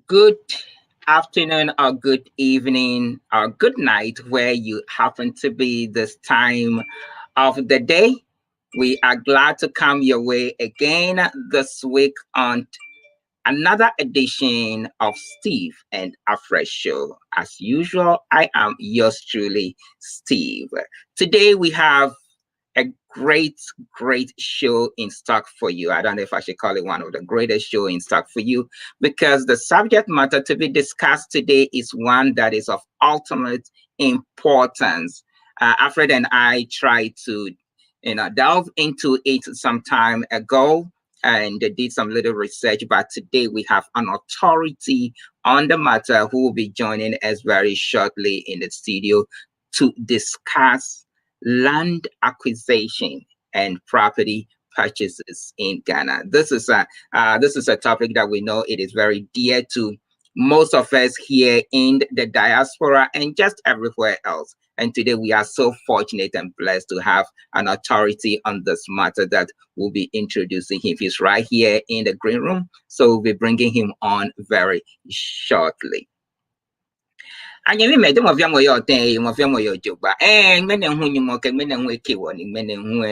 Good afternoon, or good evening, or good night, where you happen to be this time of the day. We are glad to come your way again this week on another edition of Steve and Afresh Show. As usual, I am yours truly, Steve. Today we have a great show in stock for you. I don't know if I should call it one of the greatest show in stock for you, because the subject matter to be discussed today is one that is of ultimate importance. Alfred and I tried to, delve into it some time ago and did some little research, but today we have an authority on the matter who will be joining us very shortly in the studio to discuss land acquisition and property purchases in Ghana. This is a topic that we know it is very dear to most of us here in the diaspora and just everywhere else. And today we are so fortunate and blessed to have an authority on this matter that will be introducing him. He's right here in the green room, so we'll be bringing him on very shortly. Anya mi mede mo via mo yo ten mo via mo yo joba mene hu nyi mo ke mene hu eke woni mene hu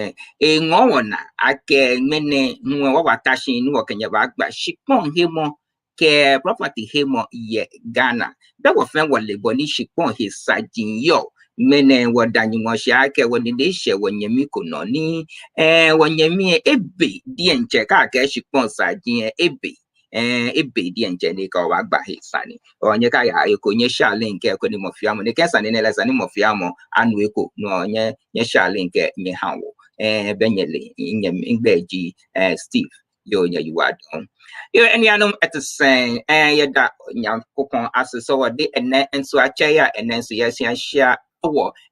ngo wona ake mene hu wa watashi ni wo kenya ba gba shipon he mo ke property he mo ye Ghana da wo fen wo le boni shipon he sajin yo mene wo danyi mo sha ke woni de she wonye mi ko no ni wonye mi ebe die nche ka ke shipon sajin ebe ebe di enjene ka wa gba hisani onye ka ya eko nye shale nke ko ni mofiamo ne kesa ne lesa ni mofiamo anu eko no nye shale nke nye hawo benyele nye ngbeji Steve yo nye you are don yo eni anum etsen yeda nya kokon aseso de ene enso acha ya ene enso yesia share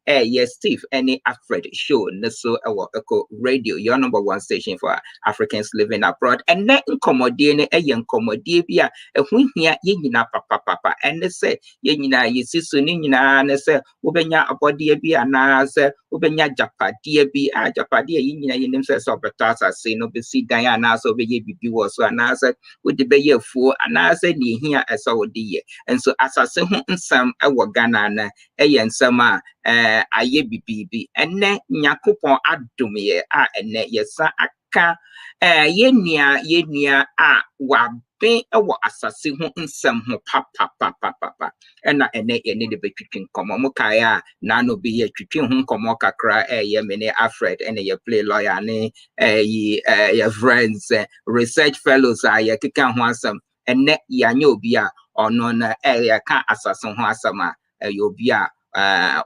yes, Steve, any Alfred show, so Echo Radio, your number one station for Africans living abroad. And then in Commodine, a young Commodibia, a win here, yina papa, and they say, yina, you see, sunina, and they say, Ubenya about dear be an answer, Ubenya Japa, dear be a Japadia, yina, in themselves of the Tasa, say, no, be see Diana, so be ye was an answer, with the bay of four, and I said, here as our dear. And so, as I say, some, our Ghana, a summer. Aye bibi ene nyakopon adomye a ene yesa aka yenia a waben ewo asase ho nsem ho papa ena ene ene de betwitwin komo mokaya na no be ye twitwin ho komo kakra ye mene Alfred ene ye play lawyer ne ye friends research fellows a ye keka ho asem ene yanya obi a ono na ye ka asase ho asema obi a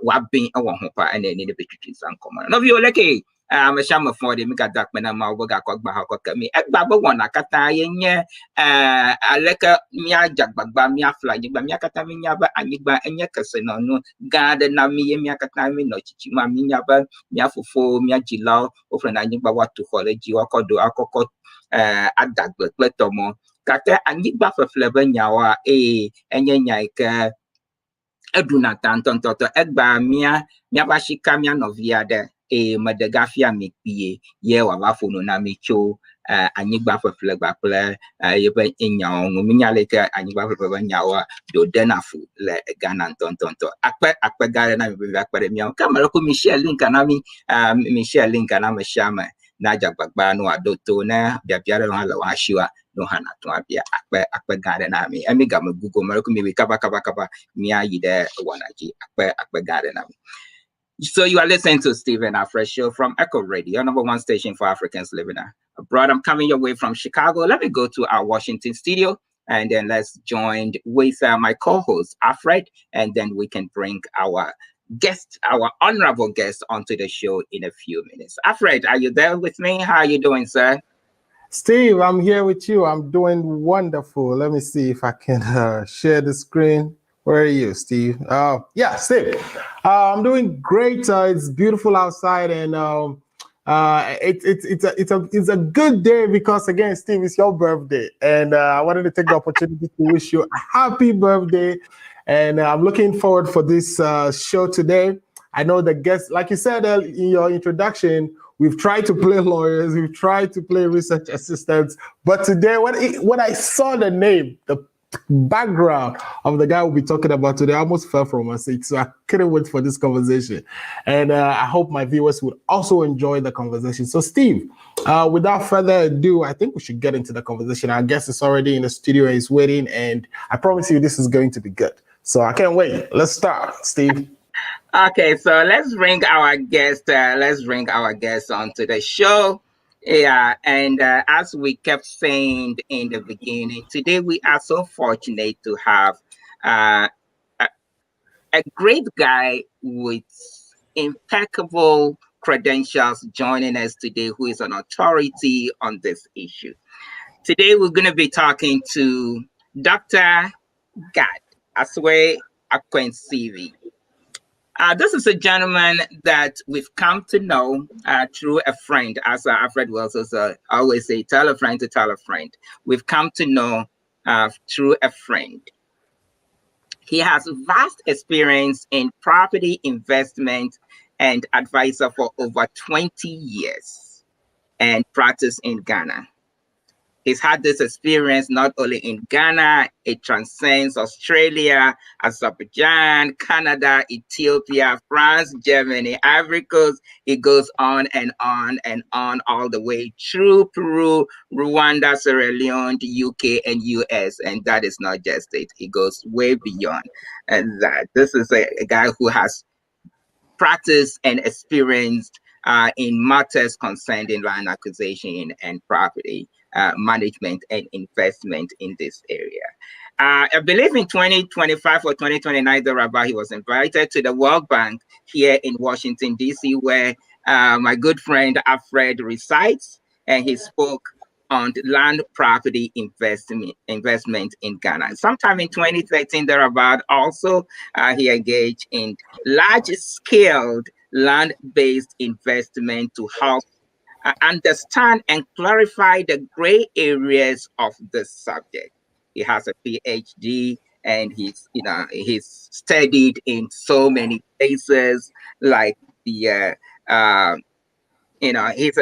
wabbing a one hopper and then the between some common. No, you like I'm a sham for the Mika Duckman and Mawaga Cockbahoka me at Baba one Akata ye a lecker mia jack bagba mia flag but miakatamiaba and yiba and yakasino no garden na mi miakatami no chichima miaba miafufo miajila over an yiba what to college you do akoko at that but tomo kata and yiba for flavor nyawa and yanyaika eduna tanton toto egba mia bashika mia novia de madagafia mikpie ye wa bafono na mecho anyigba fefle gba ple yebe enyawo minya leke anyigba fefle nyawa do denafu le Ghana tontonto akpe gare na mi akpere mia kamera ko mi share link na mi share link na me share na jagbagba no adoto na bia no hala wa shiwa no hana to abia akpe gare na mi emiga me google marako mi kaba mia yide wanaji akpe gare na mi. So you are listening to Stephen Afresh Show from Echo Radio, number one station for Africans living abroad. I'm coming your way from Chicago. Let me go to our Washington studio and then let's join with my co-host Alfred, and then we can bring our guest, our honorable guest, onto the show in a few minutes. Alfred, are you there with me? How are you doing, sir? Steve, I'm here with you. I'm doing wonderful. Let me see if I can share the screen. Where are you, Steve? Yeah, Steve. I'm doing great. It's beautiful outside, and it's a good day because, again, Steve, it's your birthday, and I wanted to take the opportunity to wish you a happy birthday. And I'm looking forward for this show today. I know the guests, like you said in your introduction, we've tried to play lawyers, we've tried to play research assistants, but today when I saw the name, the background of the guy we'll be talking about today almost fell from my seat. So I couldn't wait for this conversation. And I hope my viewers would also enjoy the conversation. So, Steve, without further ado, I think we should get into the conversation. Our guest is already in the studio and is waiting. And I promise you this is going to be good. So I can't wait. Let's start, Steve. Okay, so let's bring our guest. Let's bring our guest onto the show. Yeah, and as we kept saying in the beginning, today we are so fortunate to have uh, a, a great guy with impeccable credentials joining us today, who is an authority on this issue. Today we're going to be talking to Dr. Gad Asorwoe Akwensivie. This is a gentleman that we've come to know through a friend, as Alfred Wells always say, tell a friend to tell a friend. We've come to know through a friend. He has vast experience in property investment and advisor for over 20 years and practice in Ghana. He's had this experience not only in Ghana, it transcends Australia, Azerbaijan, Canada, Ethiopia, France, Germany, Ivory Coast. It goes on and on and on, all the way through Peru, Rwanda, Sierra Leone, the UK, and US. And that is not just it, it goes way beyond that. This is a guy who has practiced and experienced in matters concerning land acquisition and property management and investment in this area. I believe in 2025 or 2029, thereabout, he was invited to the World Bank here in Washington, D.C., where my good friend Alfred resides, and he spoke on land property investment in Ghana. Sometime in 2013, thereabout, also he engaged in large-scale land-based investment to help understand and clarify the gray areas of the subject. He has a PhD and he's studied in so many places like the he's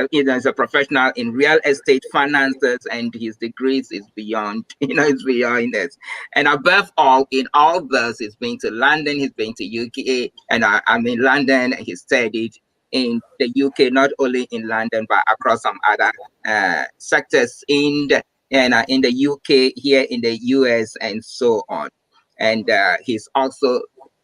a professional in real estate finances, and his degrees is beyond, it's beyond this. And above all, in all this, he's been to London, he's been to UK, and I'm in London, and he studied in the UK, not only in London, but across some other sectors in the UK, here in the US, and so on. And he's also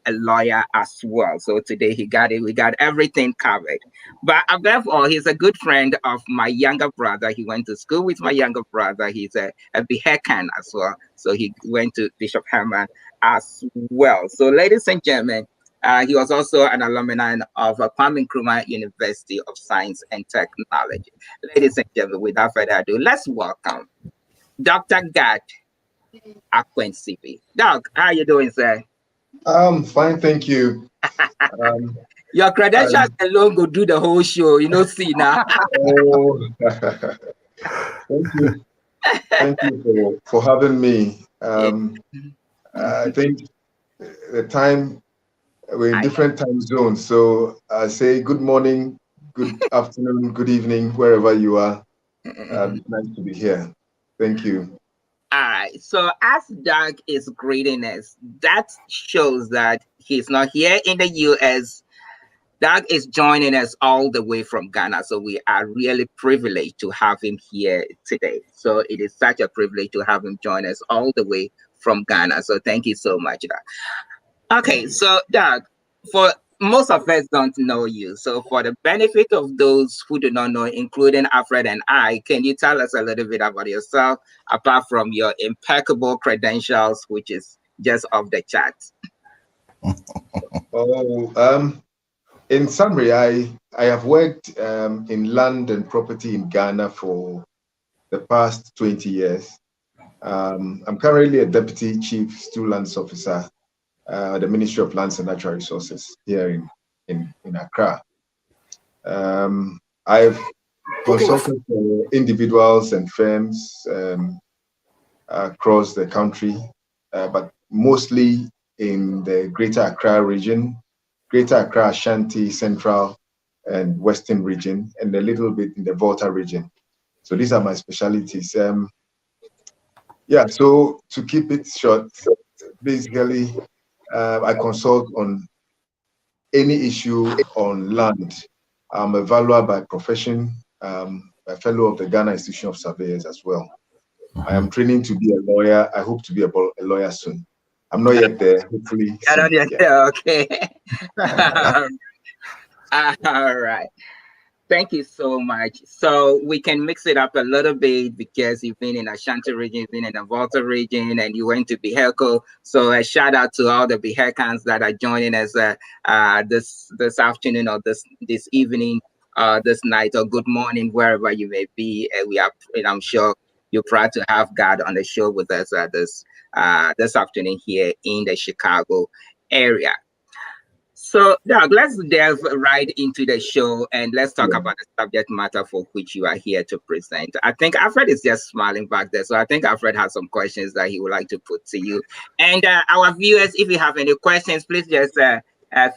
a lawyer as well. So today we got everything covered. But above all, he's a good friend of my younger brother. He went to school with my younger brother. He's a Bihekan as well. So he went to Bishop Herman as well. So ladies and gentlemen, he was also an alumni of Kwame Nkrumah University of Science and Technology. Ladies and gentlemen, without further ado, let's welcome Dr. Gad Akwensivie. Doc, how are you doing, sir? Fine, thank you. Your credentials alone go do the whole show, see now. Oh, thank you for having me. I think the time, we're in different time zones, so I say good morning, good afternoon, good evening, wherever you are. It's nice to be here. Thank you. All right. So as Doug is greeting us, that shows that he's not here in the US. Doug is joining us all the way from Ghana. So we are really privileged to have him here today. So it is such a privilege to have him join us all the way from Ghana. So thank you so much, Doug. Okay. So Doug, for most of us don't know you. So for the benefit of those who do not know, including Alfred and I, can you tell us a little bit about yourself, apart from your impeccable credentials, which is just off the charts? In summary, I have worked in land and property in Ghana for the past 20 years. I'm currently a Deputy Chief Stool Lands Officer the Ministry of Lands and Natural Resources here in Accra. I've consulted for individuals and firms across the country, but mostly in the Greater Accra region, Greater Accra, Ashanti, Central and Western region, and a little bit in the Volta region. So these are my specialties. Yeah, so to keep it short, basically, I consult on any issue on land. I'm a valuer by profession, a fellow of the Ghana Institution of Surveyors as well. I am training to be a lawyer. I hope to be a lawyer soon. I'm not yet there, hopefully I don't soon. yet. Yeah. Okay. All right. Thank you so much. So we can mix it up a little bit because you've been in Ashanti region, you've been in the Volta region, and you went to Biheko. So a shout out to all the Bihekans that are joining us this afternoon or this evening, this night, or good morning, wherever you may be. We are, and I'm sure you're proud to have God on the show with us this afternoon here in the Chicago area. So, Doug, let's delve right into the show and let's talk Yeah. about the subject matter for which you are here to present. I think Alfred is just smiling back there. So, I think Alfred has some questions that he would like to put to you. And our viewers, if you have any questions, please just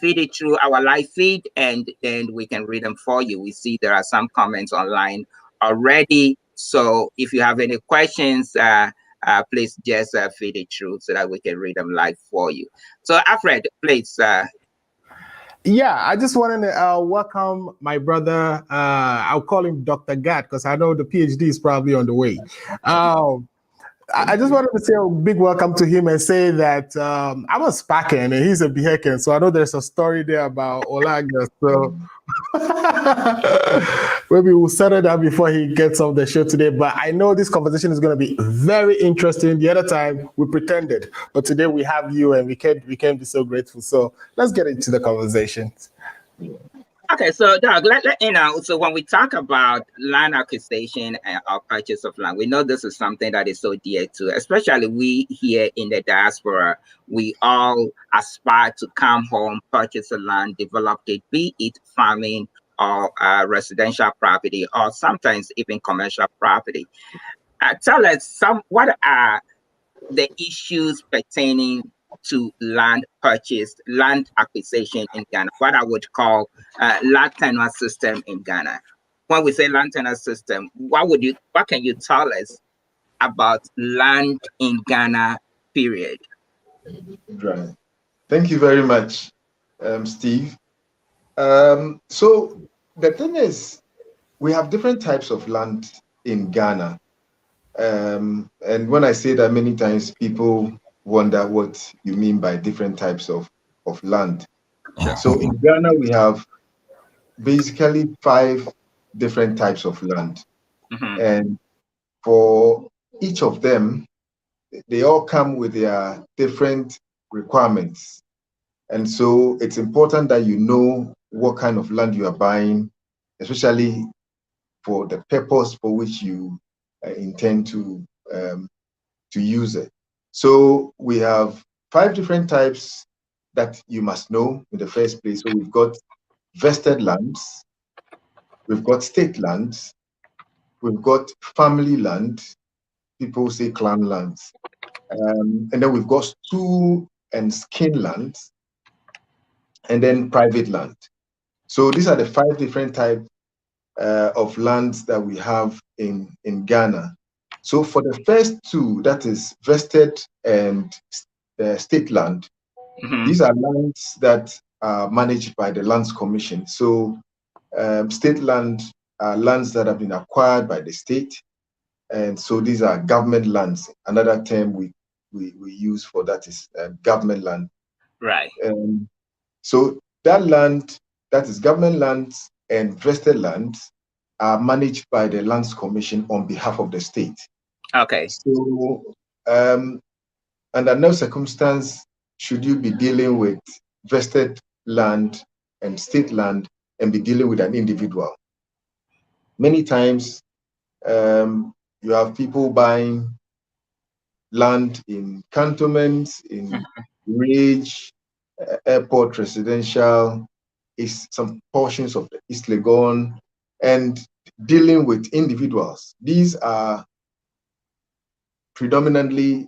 feed it through our live feed and then we can read them for you. We see there are some comments online already. So, if you have any questions, please just feed it through so that we can read them live for you. So, Alfred, please. Yeah, I just wanted to welcome my brother. I'll call him Dr. Gad because I know the PhD is probably on the way. I just wanted to say a big welcome to him and say that I'm a Spakan and he's a Bihekan. So I know there's a story there about Olaga. So maybe we'll settle that before he gets off the show today. But I know this conversation is going to be very interesting. The other time we pretended, but today we have you and we can't be so grateful. So let's get into the conversation. Okay, so Doug, let you know. So when we talk about land acquisition and or purchase of land, we know this is something that is so dear to, especially we here in the diaspora. We all aspire to come home, purchase a land, develop it, be it farming or residential property, or sometimes even commercial property. Tell us what are the issues pertaining to land purchase, land acquisition in Ghana, what I would call land tenure system in Ghana. When we say land tenure system, what can you tell us about land in Ghana, period? Right. Thank you very much, Steve. So the thing is, we have different types of land in Ghana. And when I say that, many times people wonder what you mean by different types of land. Sure. So in Ghana, we have basically 5 different types of land. Mm-hmm. And for each of them, they all come with their different requirements. And so it's important that you know what kind of land you are buying, especially for the purpose for which you intend to use it. So we have 5 different types that you must know in the first place. So we've got vested lands, we've got state lands, we've got family land, people say clan lands, and then we've got stool and skin lands, and then private land. So these are the 5 different types of lands that we have in Ghana. So for the first 2, that is vested and state land, Mm-hmm. these are lands that are managed by the Lands Commission. So state land are lands that have been acquired by the state. And so these are government lands. Another term we use for that is government land. Right. So that land, that is government lands and vested lands, are managed by the Lands Commission on behalf of the state. Okay. So under no circumstance should you be dealing with vested land and state land and be dealing with an individual. Many times you have people buying land in cantonments, in Ridge, airport residential, is some portions of the East Legon, and dealing with individuals. These are predominantly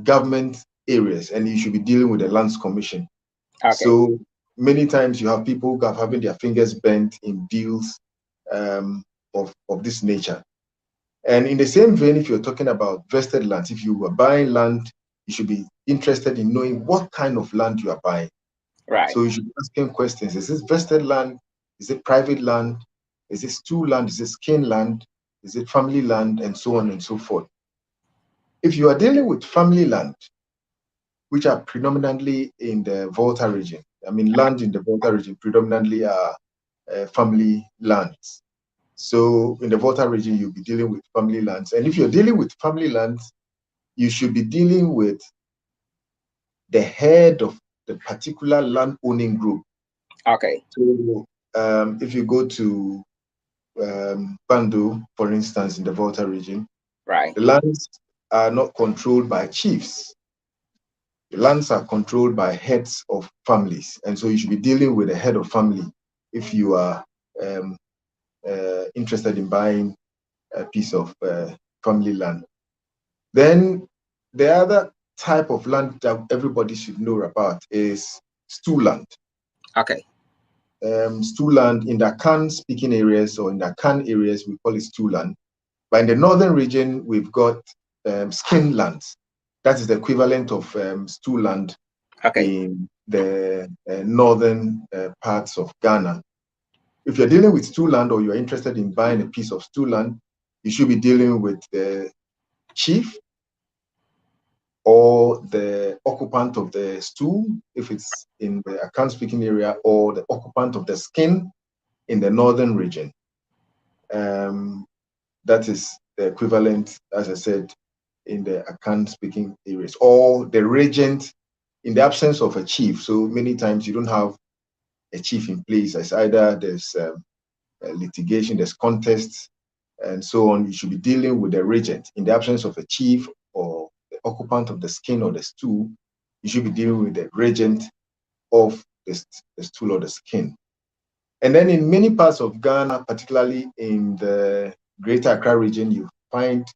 government areas, and you should be dealing with the Lands Commission. Okay. So many times you have people having their fingers bent in deals of this nature. And in the same vein, if you're talking about vested lands, if you are buying land, you should be interested in knowing what kind of land you are buying. Right. So you should be asking questions. Is this vested land? Is it private land? Is it stool land? Is it skin land? Is it family land? And so on and so forth. If you are dealing with family land, which are predominantly in the Volta region, I mean, land in the Volta region predominantly are family lands. So in the Volta region, you'll be dealing with family lands. And if you're dealing with family lands, you should be dealing with the head of the particular land owning group. Okay. So if you go to Bando, for instance, in the Volta region, Right. the lands are not controlled by chiefs. The lands are controlled by heads of families. And so you should be dealing with a head of family if you are interested in buying a piece of family land. Then the other type of land that everybody should know about is stool land. Okay. Stool land in the Akan speaking areas or in the Akan areas, we call it stool land. But in the northern region, we've got skin lands. That is the equivalent of stool land in the northern parts of Ghana. If you're dealing with stool land or you're interested in buying a piece of stool land, you should be dealing with the chief or the occupant of the stool, if it's in the Akan speaking area, or the occupant of the skin in the northern region. That is the equivalent, as I said, in the Akan speaking areas, or the regent in the absence of a chief. So many times you don't have a chief in place, as either there's litigation, there's contests, and so on. You should be dealing with the regent in the absence of a chief or the occupant of the skin or the stool. You should be dealing with the regent of the stool or the skin. And then in many parts of Ghana, particularly in the Greater Accra region, you find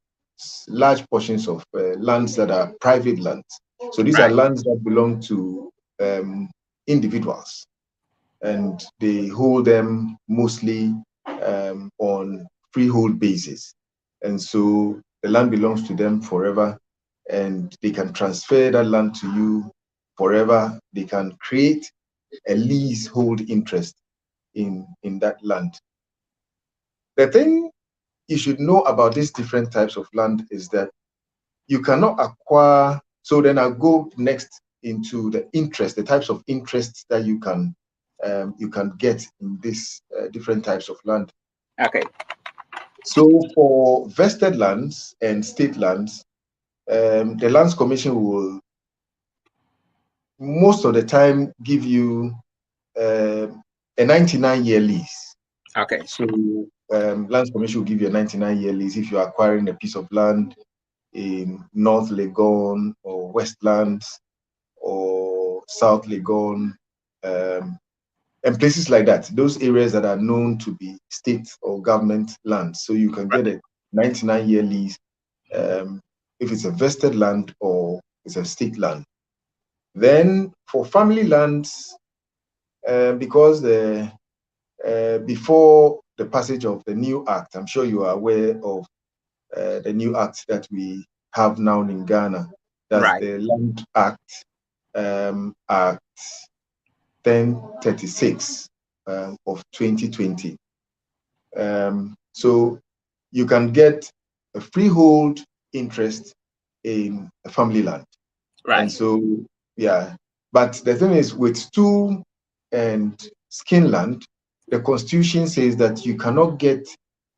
large portions of lands that are private lands. So these are lands that belong to individuals, and they hold them mostly on freehold basis. And so the land belongs to them forever, and they can transfer that land to you forever. They can create a leasehold interest in that land. The thing you should know about these different types of land is that you cannot acquire. So then I'll go next into the interest, the types of interests that you can get in these different types of land. Okay. So for vested lands and state lands, the Lands Commission will most of the time give you a 99-year lease. Okay. So Lands Commission will give you a 99-year lease if you're acquiring a piece of land in North Legon or Westlands or South Legon, and places like that, those areas that are known to be state or government lands. So you can get a 99-year lease if it's a vested land or it's a state land. Then for family lands, because before the passage of the new act, I'm sure you are aware of the new act that we have now in Ghana. That's the Land Act, Act 1036 of 2020. So you can get a freehold interest in a family land. And so, yeah. But the thing is, with stool and skin land, the Constitution says that you cannot get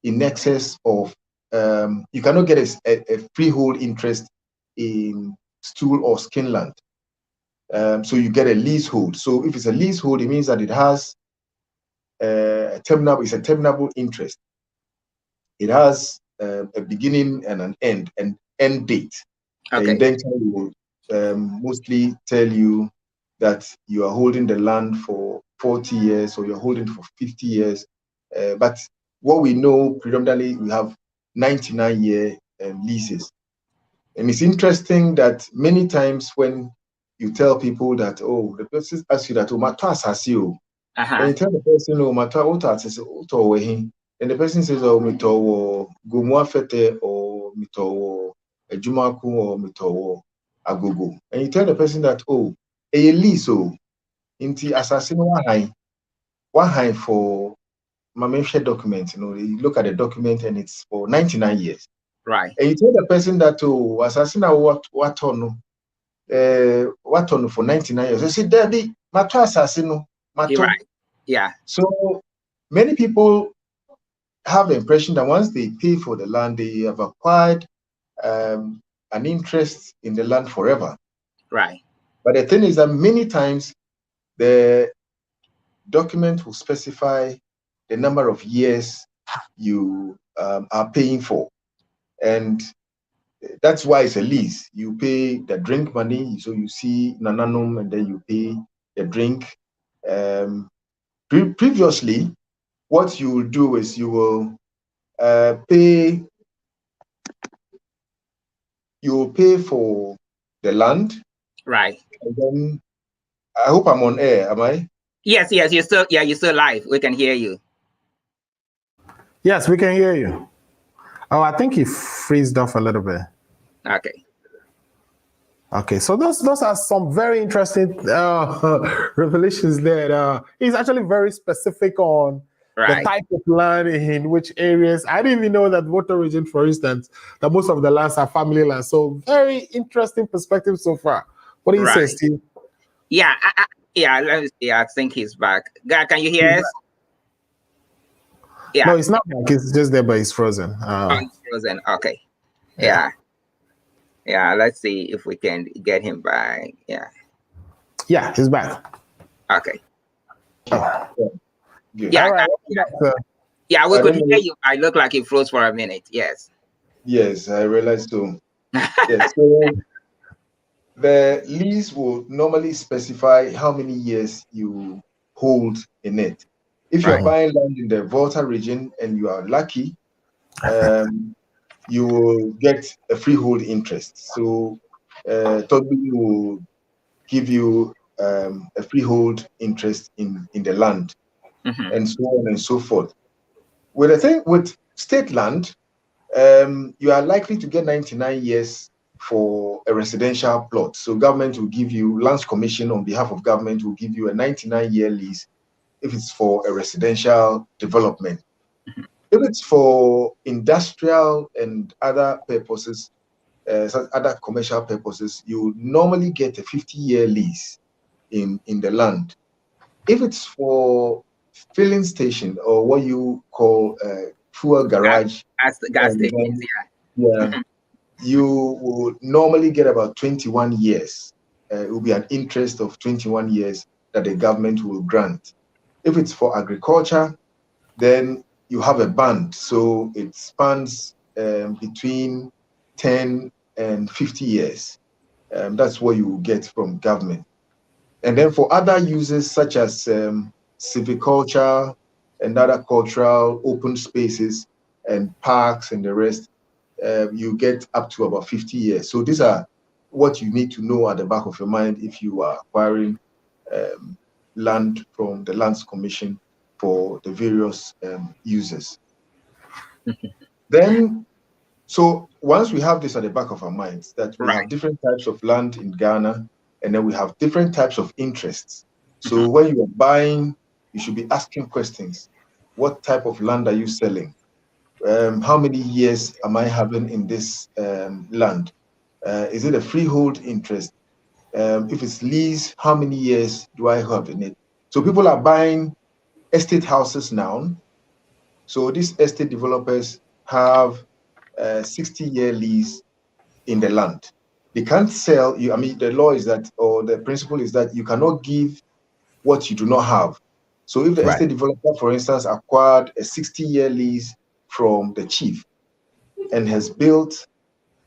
in excess of, you cannot get a freehold interest in stool or skin land. So you get a leasehold. So if it's a leasehold, it means that it has it's a terminable interest. It has a beginning and an end date. The indenture will mostly tell you that you are holding the land for 40 years or you're holding for 50 years. But what we know predominantly, we have 99-year leases. And it's interesting that many times when you tell people that, oh, the person asks you that, oh, my task has you. And you tell the person, oh, my task, and the person says, oh, mitowo gumuafete or mitowo ejumaku or mitowo agogo. And you tell the person that, oh, a lease, oh, inti assassin one high for my share document, you look at the document and it's for 99 years. Right. And you tell the person that, oh, assassin what on for 99 years. They say, Daddy, mato assassin, mato. Right. Yeah. So many people have the impression that once they pay for the land, they have acquired an interest in the land forever. Right. But the thing is that many times the document will specify the number of years you are paying for. And that's why it's a lease. You pay the drink money, so you see nananum, and then you pay the drink. Previously, what you will do is you will pay for the land. Right. And then I hope I'm on air, am I? Yes, you're still live. We can hear you. Yes, we can hear you. Oh, I think he freezed off a little bit. Okay. Okay, so those are some very interesting revelations there. He's actually very specific on the type of land in which areas. I didn't even know that Water region, for instance, that most of the lands are family lands. So very interesting perspective so far. What do you say, Steve? Yeah, let me see. I think he's back. Gad, can you hear us? Yeah. No, it's not back. It's just there, but it's frozen. He's frozen. Okay. Yeah. Let's see if we can get him back. Yeah, he's back. Okay. Yeah, All right. We could hear you. I look like it froze for a minute. Yes, I realized too. Yes, so the lease will normally specify how many years you hold in it. If you're buying land in the Volta region and you are lucky, you will get a freehold interest. So Toby will give you a freehold interest in the land, and so on and so forth. With state land, you are likely to get 99 years for a residential plot. So government will give you, Lands Commission on behalf of government will give you a 99-year lease if it's for a residential development. If it's for industrial and other purposes, other commercial purposes, you normally get a 50-year lease in the land. If it's for filling station or what you call fuel garage, gas stations, you will normally get about 21 years. It will be an interest of 21 years that the government will grant. If it's for agriculture, then you have a band, so it spans between 10 and 50 years. That's what you will get from government. And then for other uses such as civiculture and other cultural open spaces and parks and the rest, you get up to about 50 years. So these are what you need to know at the back of your mind if you are acquiring land from the Lands Commission for the various uses. Then, so once we have this at the back of our minds, that we have different types of land in Ghana, and then we have different types of interests. So when you are buying, you should be asking questions. What type of land are you selling? How many years am I having in this land? Is it a freehold interest? If it's lease, how many years do I have in it? So people are buying estate houses now. So these estate developers have a 60-year lease in the land. They can't sell you. I mean, the law is that, or the principle is that you cannot give what you do not have. So if the estate developer, for instance, acquired a 60-year lease from the chief and has built,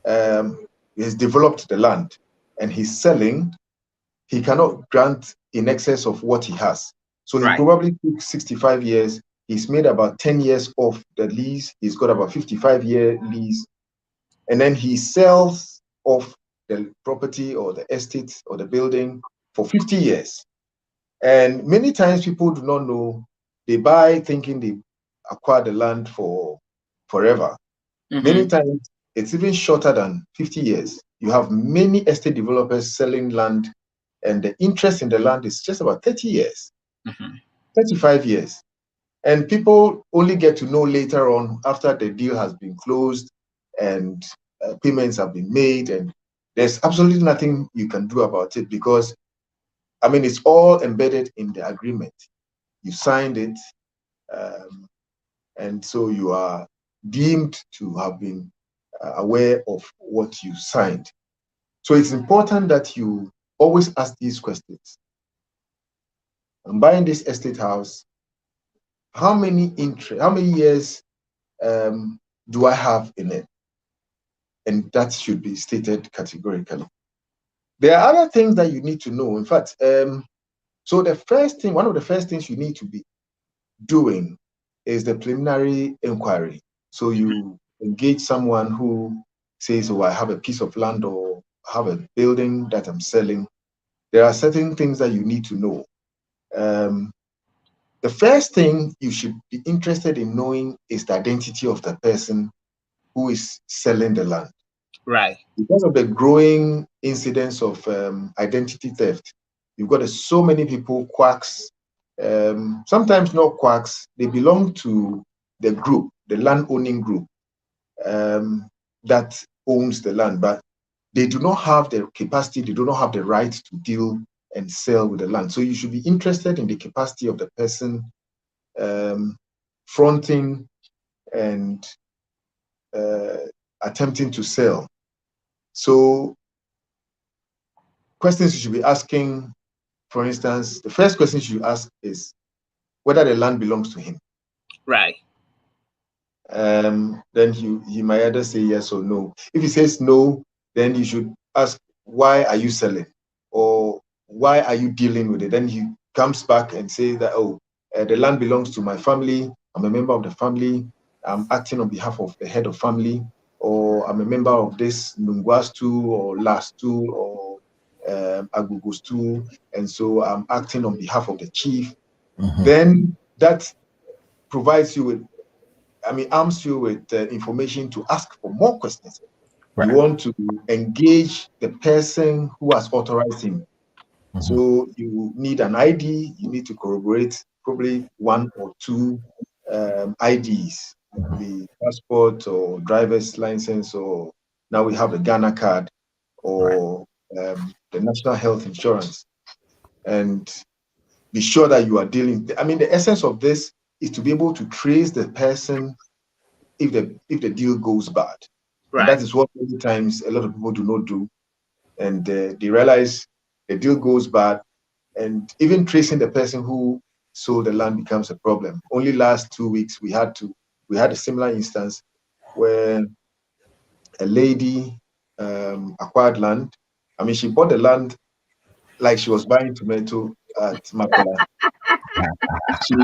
has developed the land and he's selling, he cannot grant in excess of what he has. So he probably took 65 years. He's made about 10 years off the lease. He's got about 55-year lease. And then he sells off the property or the estate or the building for 50 years. And many times people do not know. They buy thinking they acquire the land for forever. Many times, it's even shorter than 50 years. You have many estate developers selling land, and the interest in the land is just about 30 years, 35 years. And people only get to know later on after the deal has been closed and payments have been made. And there's absolutely nothing you can do about it because, I mean, it's all embedded in the agreement. You signed it, and so you are deemed to have been aware of what you signed. So it's important that you always ask these questions. I'm buying this estate house. How many years do I have in it? And that should be stated categorically. There are other things that you need to know. In fact, so one of the first things you need to be doing is the preliminary inquiry. So you engage someone who says, oh, I have a piece of land or I have a building that I'm selling. There are certain things that you need to know. The first thing you should be interested in knowing is the identity of the person who is selling the land. Right. Because of the growing incidence of identity theft, you've got so many people, quacks, sometimes not quacks, they belong to the group, the land owning group that owns the land, but they do not have the capacity, they do not have the right to deal and sell with the land. So you should be interested in the capacity of the person fronting and attempting to sell. So questions you should be asking, for instance, the first question you should ask is whether the land belongs to him. Right. Then he might either say yes or no. If he says no, then you should ask, why are you selling? Or why are you dealing with it? Then he comes back and says that, oh, the land belongs to my family. I'm a member of the family. I'm acting on behalf of the head of family. Or I'm a member of this Nungwastu or Lastu or Agugustu. And so I'm acting on behalf of the chief. Then that provides you with, arms you with information to ask for more questions. Right. You want to engage the person who has authorized him. So you need an ID, you need to corroborate probably one or two IDs, the passport or driver's license, or now we have a Ghana card or the national health insurance. And be sure that you are dealing, the essence of this is to be able to trace the person if the deal goes bad. Right. And that is what many times a lot of people do not do. And they realize the deal goes bad, and even tracing the person who sold the land becomes a problem. Only last 2 weeks we had a similar instance where a lady acquired land. She bought the land like she was buying tomato at Makola. She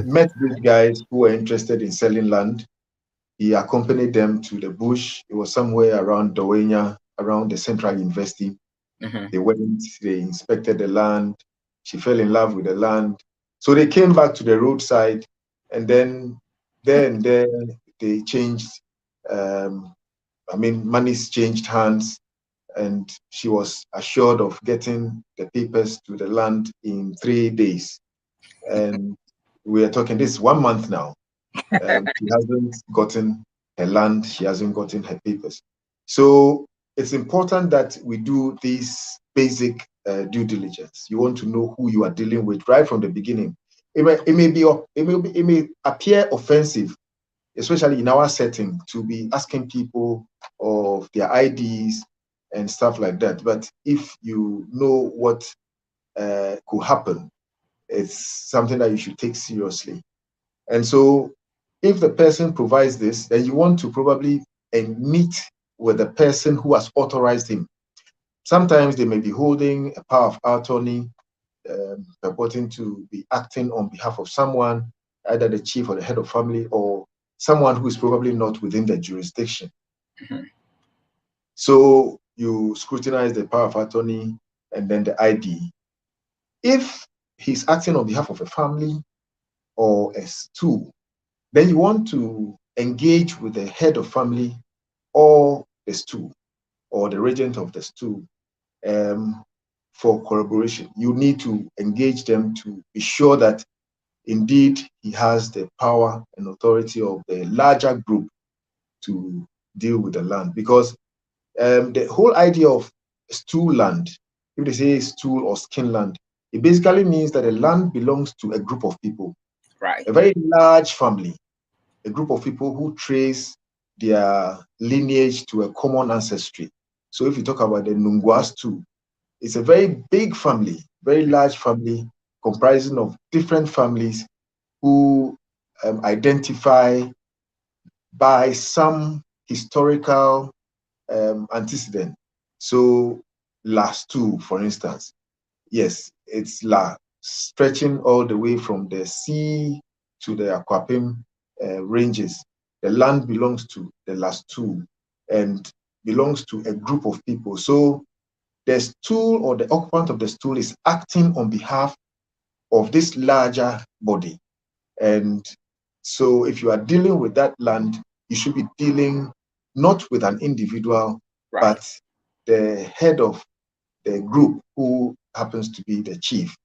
met these guys who were interested in selling land. He accompanied them to the bush. It was somewhere around Dowenya, around the Central University. They went, they inspected the land. She fell in love with the land. So they came back to the roadside, and then they changed, monies changed hands, and she was assured of getting the papers to the land in 3 days. And we are talking, this 1 month now. She hasn't gotten her land, she hasn't gotten her papers. So it's important that we do this basic due diligence. You want to know who you are dealing with right from the beginning. It may appear offensive, especially in our setting, to be asking people of their IDs and stuff like that. But if you know what could happen, it's something that you should take seriously. And so if the person provides this, then you want to probably meet with the person who has authorized him. Sometimes they may be holding a power of attorney, purporting to be acting on behalf of someone, either the chief or the head of family, or someone who is probably not within the jurisdiction. So you scrutinize the power of attorney and then the ID. If he's acting on behalf of a family, or a stew, then you want to engage with the head of family or the stew or the regent of the stew for corroboration. You need to engage them to be sure that indeed he has the power and authority of the larger group to deal with the land. Because the whole idea of stew land, if they say stool or skin land, it basically means that the land belongs to a group of people, Right. a very large family, a group of people who trace their lineage to a common ancestry. So if you talk about the Nungwa stew, it's a very big family, very large family comprising of different families who identify by some historical antecedent. So last two, for instance, yes, it's La, stretching all the way from the sea to the Akwapim ranges. The land belongs to the last two and belongs to a group of people. So the stool or the occupant of the stool is acting on behalf of this larger body. And so if you are dealing with that land, you should be dealing not with an individual, Right. but the head of the group who happens to be the chief.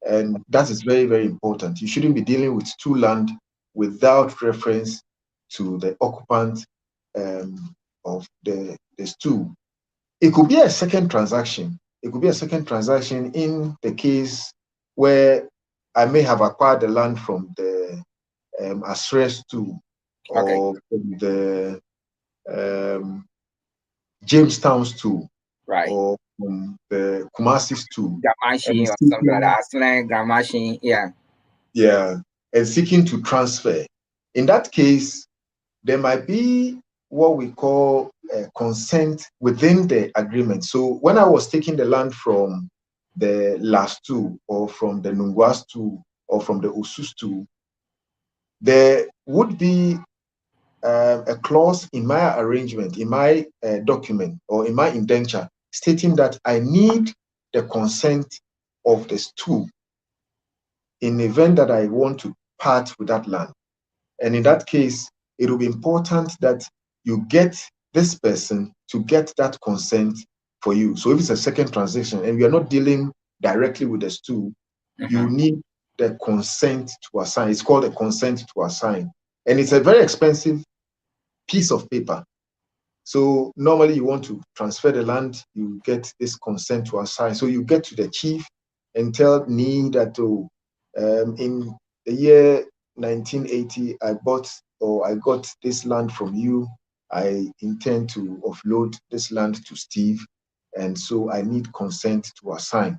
And that is very, very important. You shouldn't be dealing with stool land without reference to the occupant of the stool. It could be a second transaction. It could be a second transaction in the case where I may have acquired the land from the Asorwoe stew or from the Jamestown stew, Right. or from the Kumasi stew. Gamashi or something like that. Slang, Gamashi, yeah. Yeah, and seeking to transfer. In that case, there might be what we call consent within the agreement. So when I was taking the land from the last two, or from the Nungwa stew, or from the Osu stew, there would be a clause in my arrangement, in my document, or in my indenture, stating that I need the consent of the stew in the event that I want to part with that land. And in that case, it will be important that you get this person to get that consent for you. So if it's a second transaction and we are not dealing directly with the stew, you need the consent to assign. It's called a consent to assign. And it's a very expensive piece of paper. So normally you want to transfer the land, you get this consent to assign. So you get to the chief and tell me that in the year 1980, I got this land from you. I intend to offload this land to Steve, and so I need consent to assign.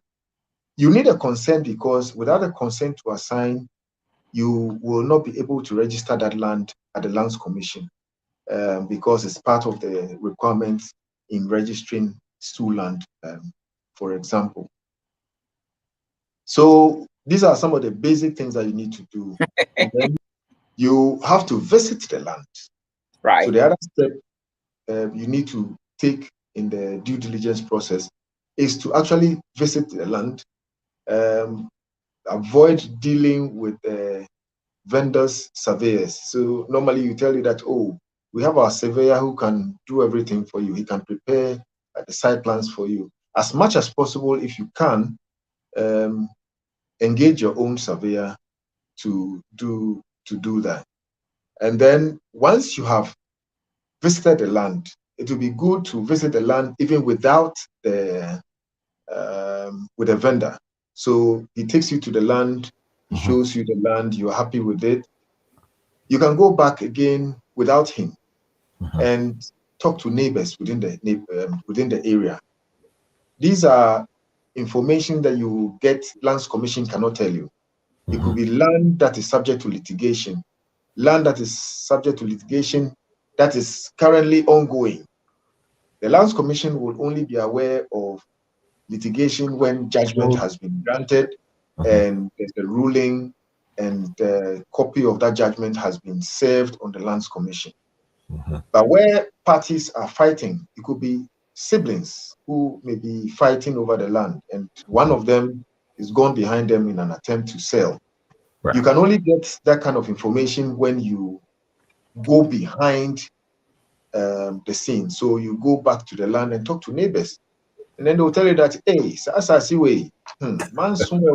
You need a consent because without a consent to assign, you will not be able to register that land at the Lands Commission because it's part of the requirements in registering stool land, for example. So these are some of the basic things that you need to do. And then you have to visit the land. Right. So the other step you need to take in the due diligence process is to actually visit the land. Avoid dealing with vendors, surveyors. So normally you tell you that, oh, we have our surveyor who can do everything for you. He can prepare the site plans for you. As much as possible, if you can, engage your own surveyor to do that. And then once you have visited the land, it will be good to visit the land even without the with a vendor. So he takes you to the land, he shows you the land, you're happy with it. You can go back again without him and talk to neighbors within the area. These are information that you get, Lands Commission cannot tell you. It could be land that is subject to litigation, land that is subject to litigation that is currently ongoing. The Lands Commission will only be aware of litigation when judgment has been granted and there's a ruling and a copy of that judgment has been served on the Lands Commission. But where parties are fighting, it could be siblings who may be fighting over the land and one of them is gone behind them in an attempt to sell. You can only get that kind of information when you go behind the scene. So you go back to the land and talk to neighbors. And then they'll tell you that, hey, Asasiwe, man, somewhere.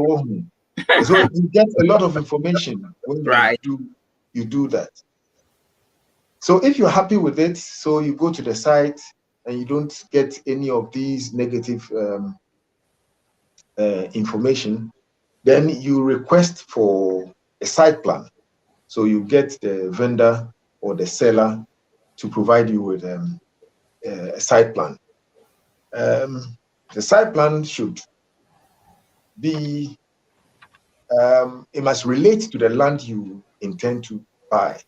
So you get a lot of information when Right. you do that. So if you're happy with it, so you go to the site and you don't get any of these negative information, then you request for a site plan. So you get the vendor or the seller to provide you with a site plan. The site plan should be, it must relate to the land you intend to buy.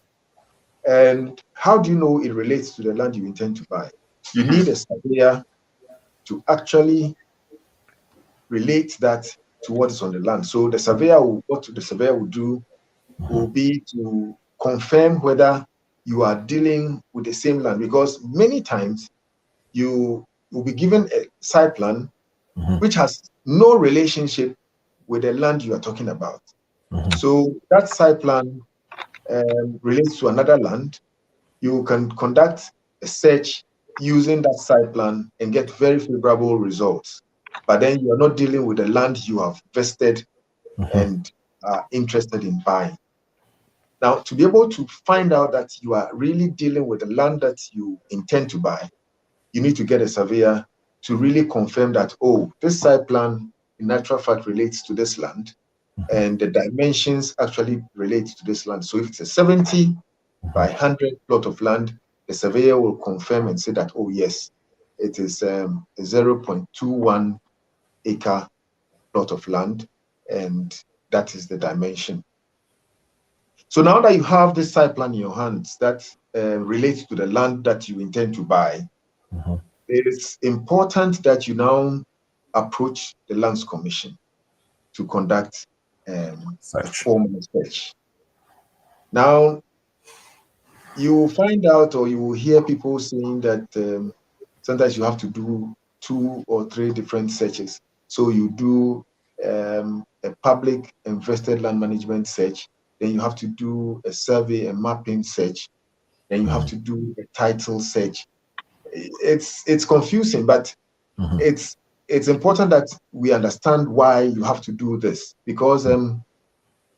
And how do you know it relates to the land you intend to buy? You need a surveyor to actually relate that to what is on the land. So the surveyor what the surveyor will do will be to confirm whether you are dealing with the same land, because many times you will be given a site plan which has no relationship with the land you are talking about. So that site plan relates to another land. You can conduct a search using that site plan and get very favorable results. But then you are not dealing with the land you have vested and are interested in buying. Now, to be able to find out that you are really dealing with the land that you intend to buy, you need to get a surveyor to really confirm that, oh, this site plan in natural fact relates to this land, and the dimensions actually relate to this land. So if it's a 70 by 100 plot of land, the surveyor will confirm and say that, oh yes, it is a 0.21 acre plot of land, and that is the dimension. So now that you have this site plan in your hands that relates to the land that you intend to buy, it is important that you now approach the Lands Commission to conduct a formal search. Now, you will find out, or you will hear people saying that sometimes you have to do 2 or 3 different searches. So you do a public and vested land management search, then you have to do a survey and mapping search, then you have to do a title search. It's confusing, but it's important that we understand why you have to do this, because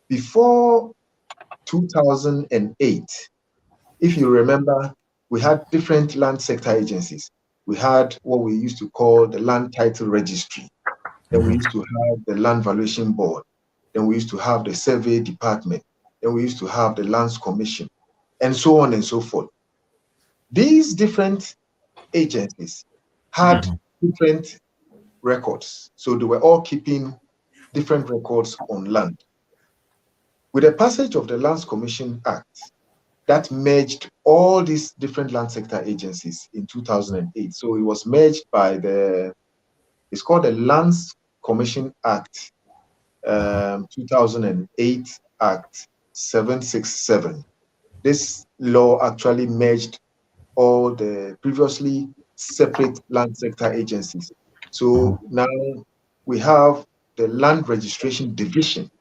before 2008, if you remember, we had different land sector agencies. We had what we used to call the Land Title Registry. Then we used to have the Land Valuation Board. Then we used to have the Survey Department. Then we used to have the Lands Commission, and so on and so forth. These different agencies had different records. So they were all keeping different records on land. With the passage of the Lands Commission Act, that merged all these different land sector agencies in 2008. So it was merged by it's called the Lands Commission Act, 2008 Act 767. This law actually merged all the previously separate land sector agencies. So now we have the Land Registration Division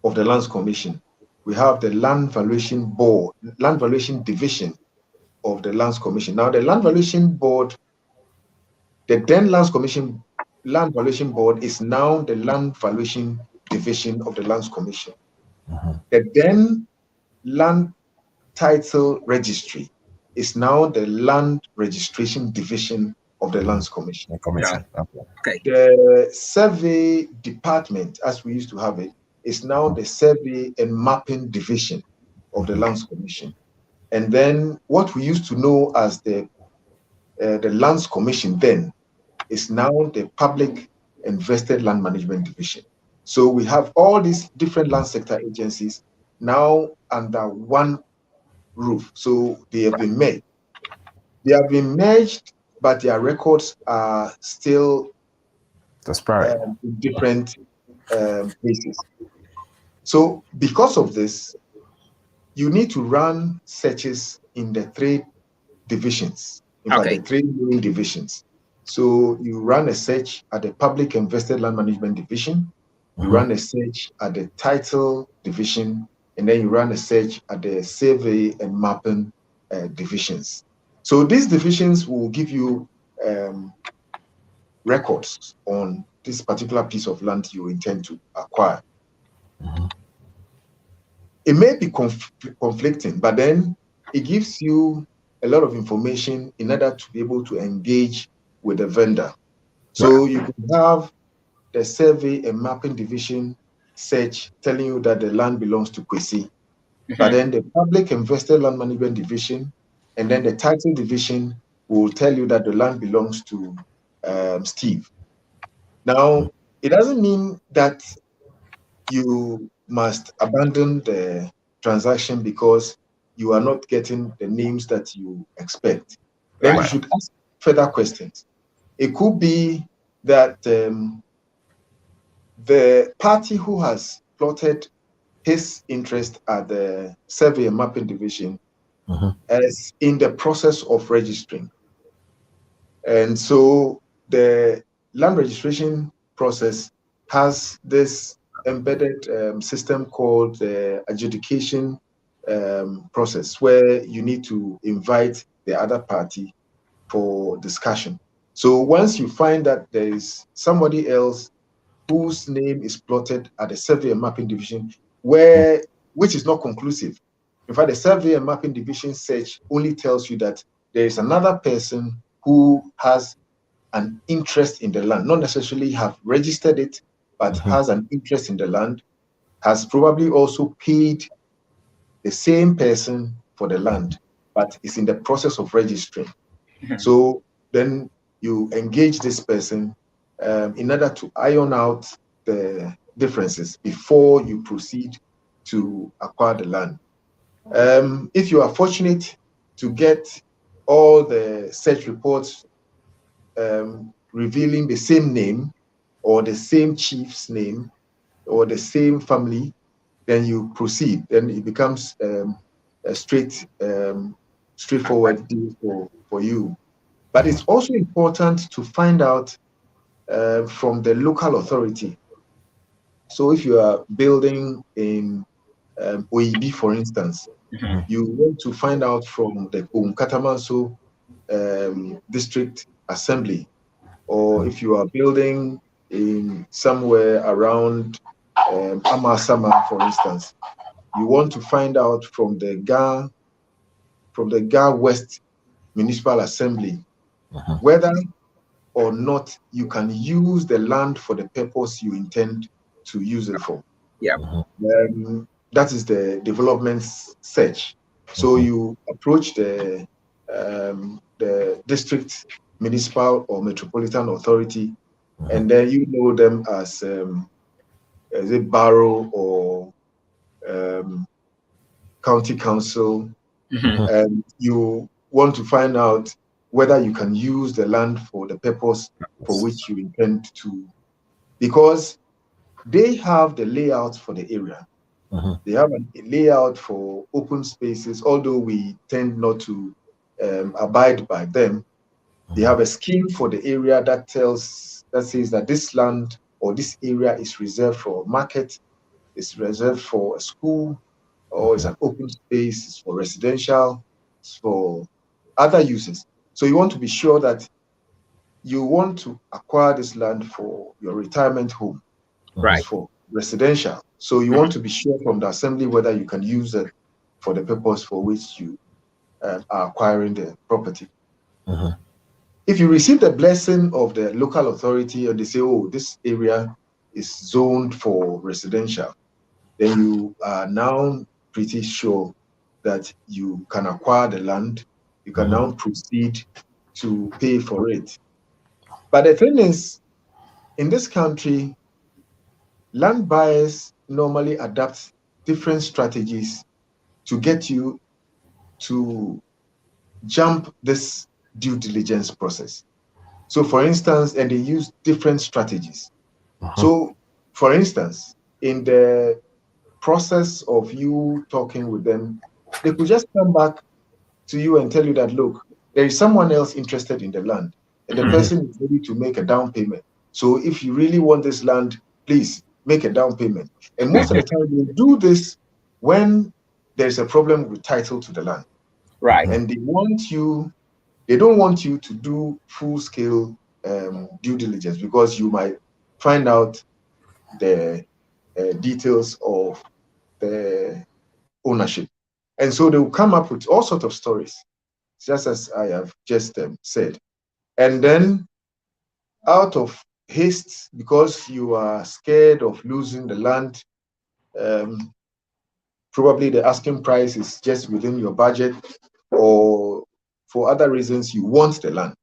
of the Lands Commission. We have the Land Valuation Board, Land Valuation Division of the Lands Commission. Now, the Land Valuation Board, the then Lands Commission, Land Valuation Board is now the Land Valuation Division of the Lands Commission. The then Land Title Registry is now the Land Registration Division of the Lands Commission. Yeah. Okay. The Survey Department, as we used to have it, is now the Survey and Mapping Division of the Lands Commission. And then what we used to know as the Lands Commission then is now the Public and Vested Land Management Division. So we have all these different land sector agencies now under one roof. So they have been merged. They have been merged, but their records are still in different places. So because of this, you need to run searches in the 3 divisions, in fact, the 3 main divisions. So you run a search at the Public and Vested Land Management Division, You run a search at the title division, and then you run a search at the survey and mapping divisions. So these divisions will give you records on this particular piece of land you intend to acquire. It may be conflicting, but then it gives you a lot of information in order to be able to engage with the vendor. So you could have the survey and mapping division search telling you that the land belongs to Kwesi, but then the public investor land management division and then the title division will tell you that the land belongs to Steve. Now, it doesn't mean that you must abandon the transaction because you are not getting the names that you expect. Then you should ask further questions. It could be that the party who has plotted his interest at the survey and mapping division is in the process of registering. And so the land registration process has this embedded system called the adjudication process, where you need to invite the other party for discussion. So once you find that there is somebody else whose name is plotted at the survey and mapping division, which is not conclusive. In fact, the survey and mapping division search only tells you that there is another person who has an interest in the land, not necessarily have registered it, but has an interest in the land, has probably also paid the same person for the land, but is in the process of registering. So then you engage this person in order to iron out the differences before you proceed to acquire the land. If you are fortunate to get all the search reports revealing the same name or the same chief's name or the same family, then you proceed. Then it becomes a straightforward deal for you. But it's also important to find out from the local authority. So if you are building in Oibi, for instance, you want to find out from the Katamanso District Assembly, or if you are building in somewhere around Amasama, for instance, you want to find out from the Ga West Municipal Assembly whether or not you can use the land for the purpose you intend to use it for. That is the development search. So you approach the district, municipal, or metropolitan authority, and then you know them as a borough or county council, and you want to find out whether you can use the land for the purpose for which you intend to, because they have the layout for the area. They have a layout for open spaces, although we tend not to abide by them. They have a scheme for the area that says that this land or this area is reserved for market, is reserved for a school, or it's an open space, it's for residential, it's for other uses. So you want to be sure that you want to acquire this land for your retirement home, right? It's for residential. So you want to be sure from the assembly whether you can use it for the purpose for which you are acquiring the property. If you receive the blessing of the local authority and they say, oh, this area is zoned for residential, then you are now pretty sure that you can acquire the land. You can now proceed to pay for it. But the thing is, in this country, land buyers normally adapt different strategies to get you to jump this due diligence process. So for instance, and they use different strategies. So for instance, in the process of you talking with them, they could just come back to you and tell you that, look, there is someone else interested in the land and the person is ready to make a down payment. So if you really want this land, please make a down payment. And most of the time, they do this when there's a problem with title to the land. Right. And they don't want you to do full-scale due diligence, because you might find out the details of the ownership. And so they will come up with all sorts of stories, just as I have just said. And then, out of haste, because you are scared of losing the land, probably the asking price is just within your budget, or for other reasons you want the land,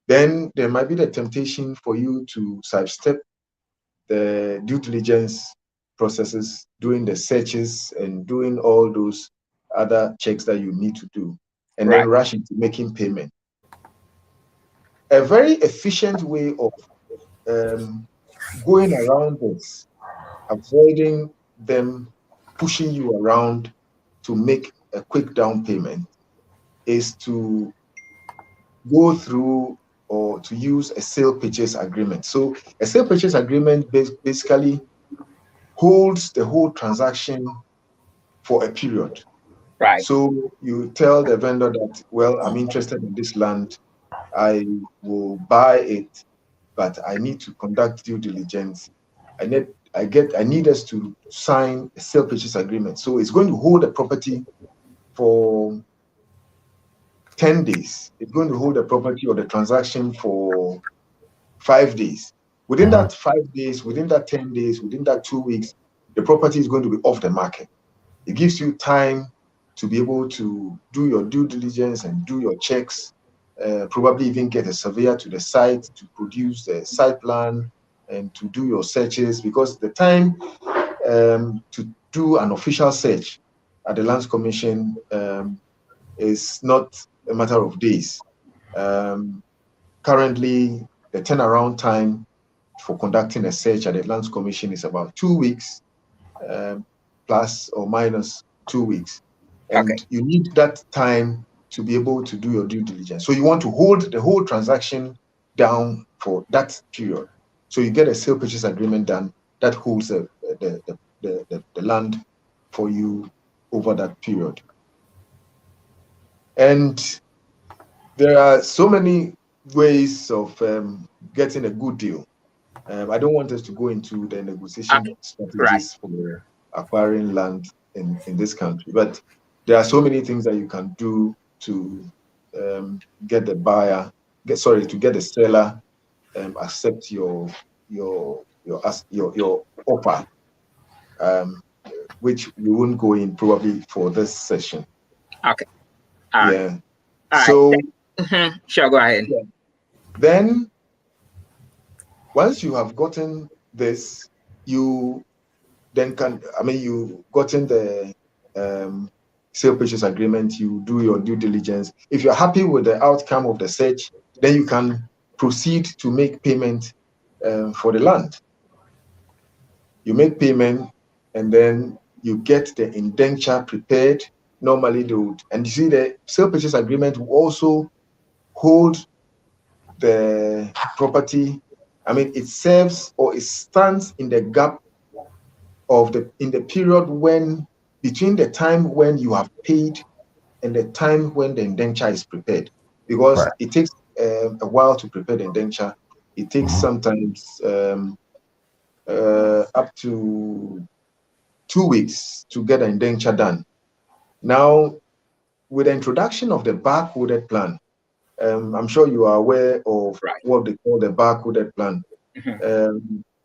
then there might be the temptation for you to sidestep the due diligence processes, doing the searches and doing all those other checks that you need to do, and then Right. rush into making payment. A very efficient way of going around this, avoiding them pushing you around to make a quick down payment, is to go through or to use a sale purchase agreement. So a sale purchase agreement basically holds the whole transaction for a period. Right. So you tell the vendor that, well, I'm interested in this land, I will buy it, but I need to conduct due diligence. I need us to sign a sale purchase agreement. So it's going to hold the property for 10 days. It's going to hold the property or the transaction for 5 days. Within that 5 days, within that 10 days, within that 2 weeks, the property is going to be off the market. It gives you time to be able to do your due diligence and do your checks, probably even get a surveyor to the site to produce the site plan and to do your searches, because the time to do an official search at the Lands Commission is not a matter of days. Currently, the turnaround time for conducting a search at the Lands Commission is about 2 weeks, plus or minus 2 weeks. And Okay. you need that time to be able to do your due diligence. So you want to hold the whole transaction down for that period. So you get a sale purchase agreement done that holds the land for you over that period. And there are so many ways of getting a good deal. I don't want us to go into the negotiation Okay. Right. strategies for acquiring land in this country, but there are so many things that you can do to get the buyer, to get the seller accept your offer, which we won't go in probably for this session. Okay. All right. Yeah. All right. So Sure. Go ahead. yeah. Then once you have gotten this, you gotten the sale purchase agreement, you do your due diligence. If you're happy with the outcome of the search, then you can proceed to make payment for the land. You make payment, and then you get the indenture prepared. Normally they would, and you see the sale purchase agreement will also hold the property. I mean, it serves or it stands in the gap in the period between the time when you have paid and the time when the indenture is prepared, because it takes a while to prepare the indenture. It takes sometimes up to 2 weeks to get an indenture done. Now, with the introduction of the barcoded plan, I'm sure you are aware of what they call the barcoded plan.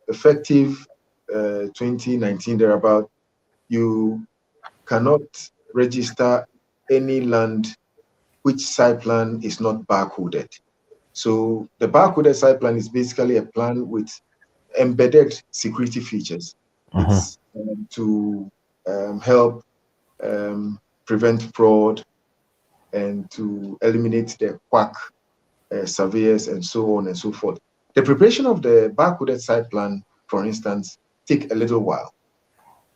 Effective 2019 thereabout, you cannot register any land which site plan is not barcoded. So the barcoded site plan is basically a plan with embedded security features. It's to help prevent fraud and to eliminate the quack surveyors and so on and so forth. The preparation of the barcoded site plan, for instance, take a little while.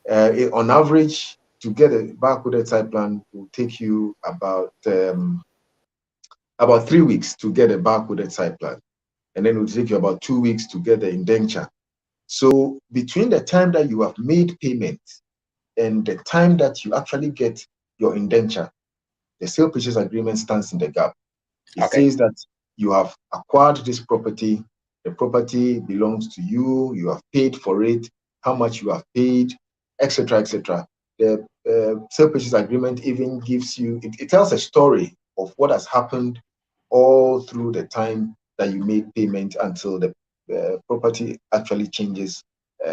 On average, to get a barcoded site plan will take you about 3 weeks to get a barcoded site plan, and then it will take you about 2 weeks to get the indenture. So between the time that you have made payment and the time that you actually get your indenture, the sale purchase agreement stands in the gap. It says that you have acquired this property, the property belongs to you, you have paid for it, how much you have paid, etc., etc. The sale purchase agreement even gives you, it tells a story of what has happened all through the time that you made payment until the property actually changes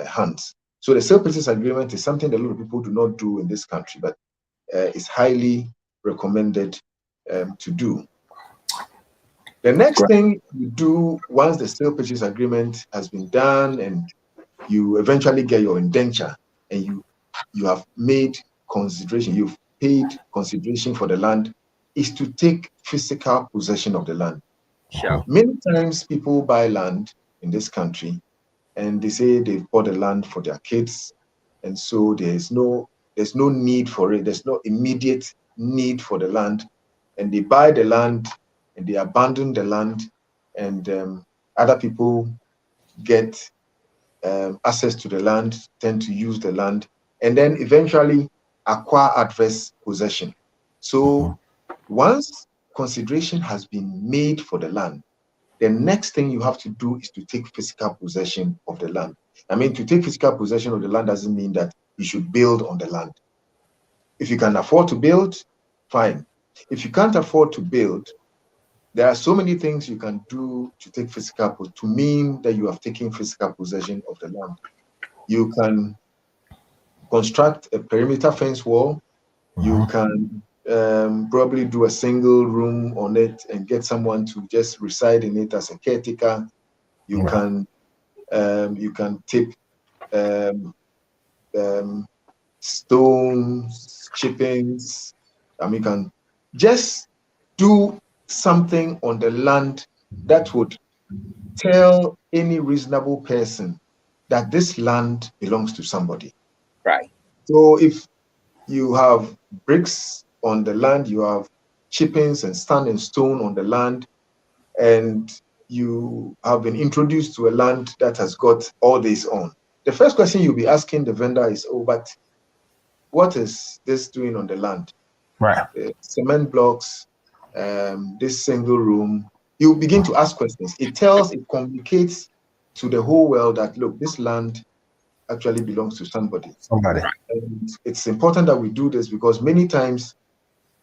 hands. So the sale purchase agreement is something that a lot of people do not do in this country, but is highly recommended to do. The next thing you do once the sale purchase agreement has been done and you eventually get your indenture and you have made consideration, you've paid consideration for the land, is to take physical possession of the land. Sure. Many times people buy land in this country and they say they've bought the land for their kids, and so there's no need for it. There's no immediate need for the land, and they buy the land and they abandon the land, and other people get access to the land, tend to use the land, and then eventually acquire adverse possession. So once consideration has been made for the land, the next thing you have to do is to take physical possession of the land. I mean, to take physical possession of the land doesn't mean that you should build on the land. If you can afford to build, fine. If you can't afford to build, there are so many things you can do to take to mean that you have taken physical possession of the land. You can construct a perimeter fence wall. You can probably do a single room on it and get someone to just reside in it as a caretaker. You can tip stones, chippings. You can just do something on the land that would tell any reasonable person that this land belongs to somebody. Right. So if you have bricks on the land, you have chippings and sand and stone on the land, and you have been introduced to a land that has got all this on. The first question you'll be asking the vendor is, oh, but what is this doing on the land? Right. Cement blocks, this single room. You begin to ask questions. It communicates to the whole world that, look, this land actually belongs to somebody. And it's important that we do this because many times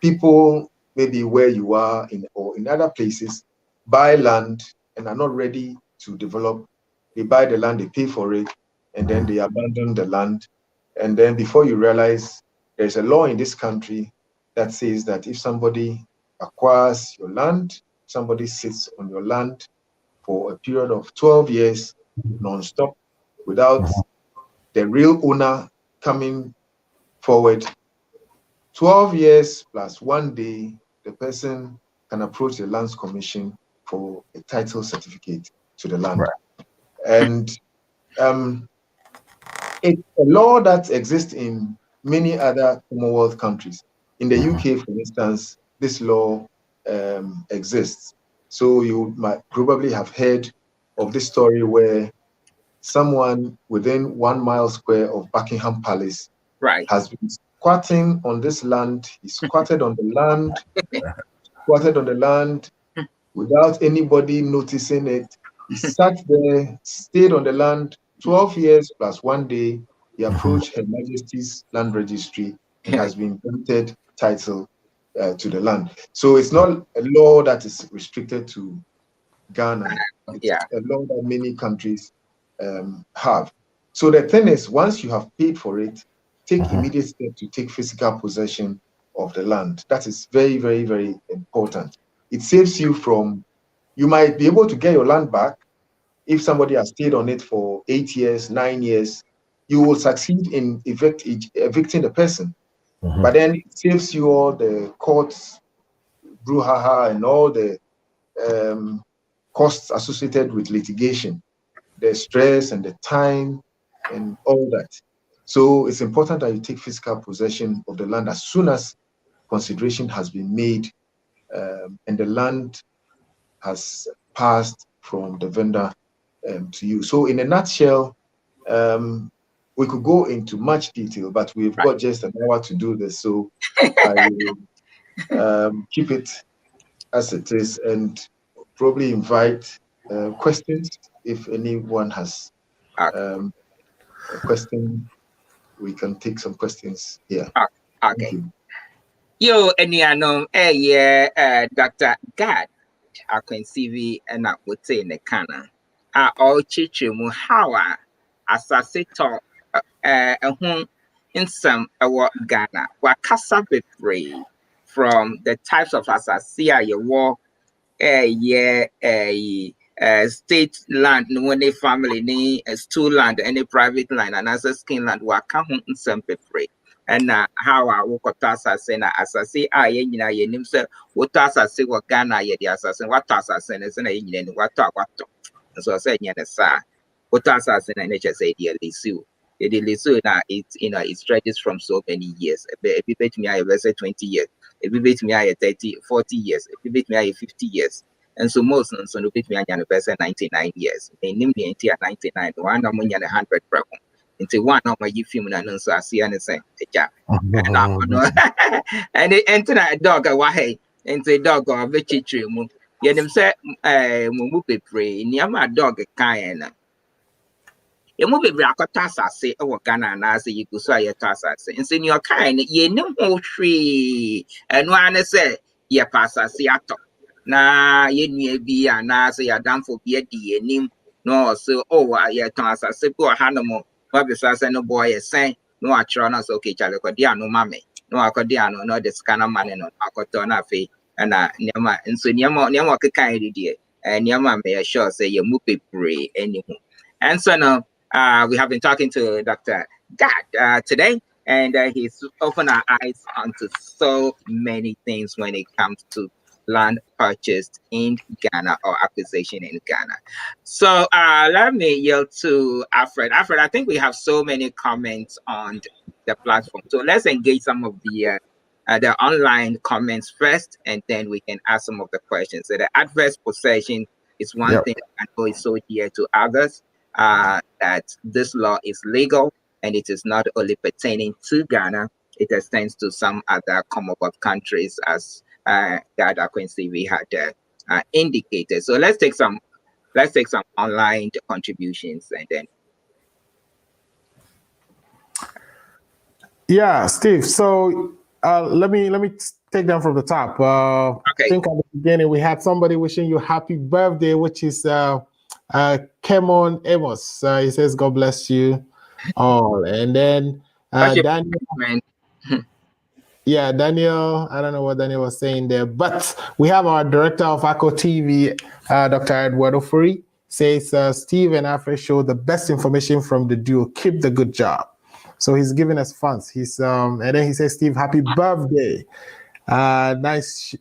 people, maybe where you are or in other places, buy land and are not ready to develop. They buy the land, they pay for it, and then they abandon the land. And then before you realize, there's a law in this country that says that if somebody acquires your land, somebody sits on your land for a period of 12 years non-stop without the real owner coming forward, 12 years plus 1 day, the person can approach the Lands Commission for a title certificate to the land. Right. And it's a law that exists in many other Commonwealth countries. In the UK, for instance, this law exists. So you might probably have heard of this story where someone within 1 mile square of Buckingham Palace has been squatting on this land. He squatted on the land without anybody noticing it. He sat there, stayed on the land 12 years plus 1 day. He approached Her Majesty's Land Registry and has been granted title to the land. So it's not a law that is restricted to Ghana. It's a law that many countries have. So the thing is, once you have paid for it, take immediate steps to take physical possession of the land. That is very, very, very important. It saves you from, you might be able to get your land back if somebody has stayed on it for 8 years, 9 years. You will succeed in evicting the person. But then it saves you all the courts, brouhaha, and all the costs associated with litigation, the stress and the time and all that. So it's important that you take physical possession of the land as soon as consideration has been made and the land has passed from the vendor to you. So in a nutshell, we could go into much detail, but we've got just an hour to do this, so I will keep it as it is and probably invite questions if anyone has a question. We can take some questions here. Okay. Yo, Eniano, yeah, Dr. Gad Akwensivie and I would say in the Kana. All chichu muhawa asaseto in some Ghana. Wakasa be from the types of asasia you walk state land when they family ni stool land any private land and as a skin land waka ho nsem bebree and how I walk asase na asase ye nyina ye nim se woto asase wo Ghana ye di asase wato asase ne se na ye nyina ni wato so say nya ne sa woto asase na ne che say di lisu the lisu na it it stretches from so many years e be bet me I say 20 years e be bet me I 30 40 years e be bet me I 50 years. And so most so no bit me an person 99 years. And nim the entire 99, one among 100 problem. Into one of my film and so I see anything. And they enter a dog away into a dog or a vegetarian. Yet them say, Mumupe pray, near my dog a kind. You move it back a tassa say, oh, Ghana, and I say you could say a tassa say, and send your kind, ye no more tree. And one say, ye pass a seattle. Na ye nua bi na say adamfo bi adi anim no so ye ton asase ko hanamo wa bi so no boy sen no atro na so okay chale ko dia no mame no akodi ano no the scanner man no akoto na fe na niama nso niama kekan ri niama me sure say ye mu pepre anyhow. And so now we have been talking to Dr. Gad today, and he's opened our eyes onto so many things when it comes to land purchased in Ghana or acquisition in Ghana. So let me yield to Alfred. Alfred, I think we have so many comments on the platform. So let's engage some of the online comments first, and then we can ask some of the questions. So the adverse possession is one thing I know is so dear to others, that this law is legal and it is not only pertaining to Ghana, it extends to some other Commonwealth countries as Gad Akwensivie had indicated. So let's take some online contributions and then. Yeah, Steve. So let me take them from the top. Okay. I think at the beginning we had somebody wishing you happy birthday, which is Kemon Amos. He says, "God bless you all." And then Daniel. Yeah, Daniel, I don't know what Daniel was saying there, but we have our director of ACO TV, Dr. Edward Ofuri, says, Steve and Alfred show the best information from the duo. Keep the good job. So he's giving us funds. He's and then he says, Steve, happy birthday. Nice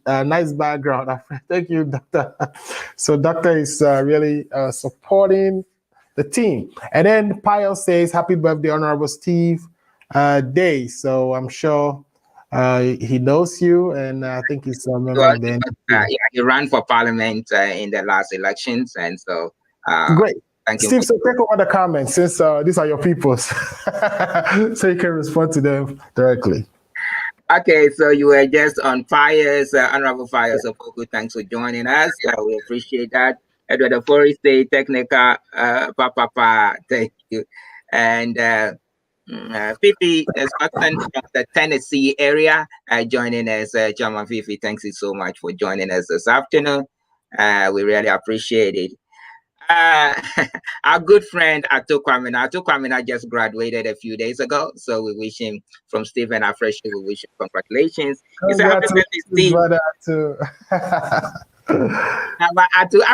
background. Thank you, Doctor. So Doctor is really supporting the team. And then Pyle says, happy birthday, Honorable Steve Day. So I'm sure he knows you, and I think he's a member of the yeah, he ran for parliament in the last elections, and so great. Thank you. Steve, so take over the comments since these are your peoples, so you can respond to them directly. Okay, so you were just on Fires, Honorable Fires of Oku. Thanks for joining us. We appreciate that. Edward Ofuri State Technical, Papa, thank you. And Fifi Scotland from the Tennessee area joining us. Chairman Fifi, thanks you so much for joining us this afternoon. We really appreciate it. Our good friend Ato Kwamina just graduated a few days ago, so we wish him from Steve and Alfred. We wish him congratulations. He said, "Happy birthday, Steve."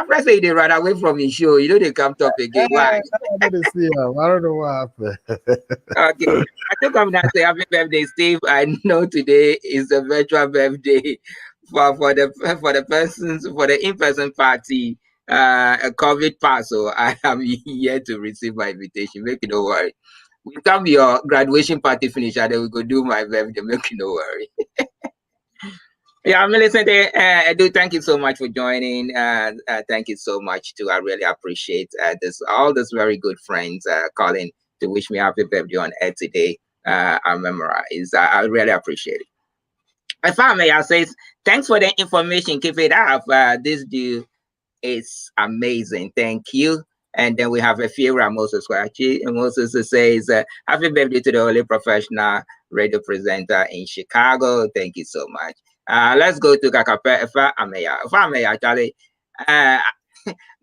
Alfred said they run away from his show. You know they come top again. Why? I don't know what happened. Okay, Ato Kwamina say, "Happy birthday, Steve." I know today is a virtual birthday for the persons for the in-person party. A COVID pass, so I am here to receive my invitation. Make you no worry. We come your graduation party finish, and then we go do my birthday. Make you no worry. Yeah, Millicent, I do thank you so much for joining. Thank you so much too. I really appreciate all these very good friends calling to wish me happy birthday on air today. I memorize. I really appreciate it. If I may, I say thanks for the information. Keep it up. This dude is amazing. Thank you. And then we have a few Moses Kwachi. And Moses says, happy birthday to the only professional radio presenter in Chicago. Thank you so much. Let's go to Kakape Efa Ameya. Efa Ameya, Charlie.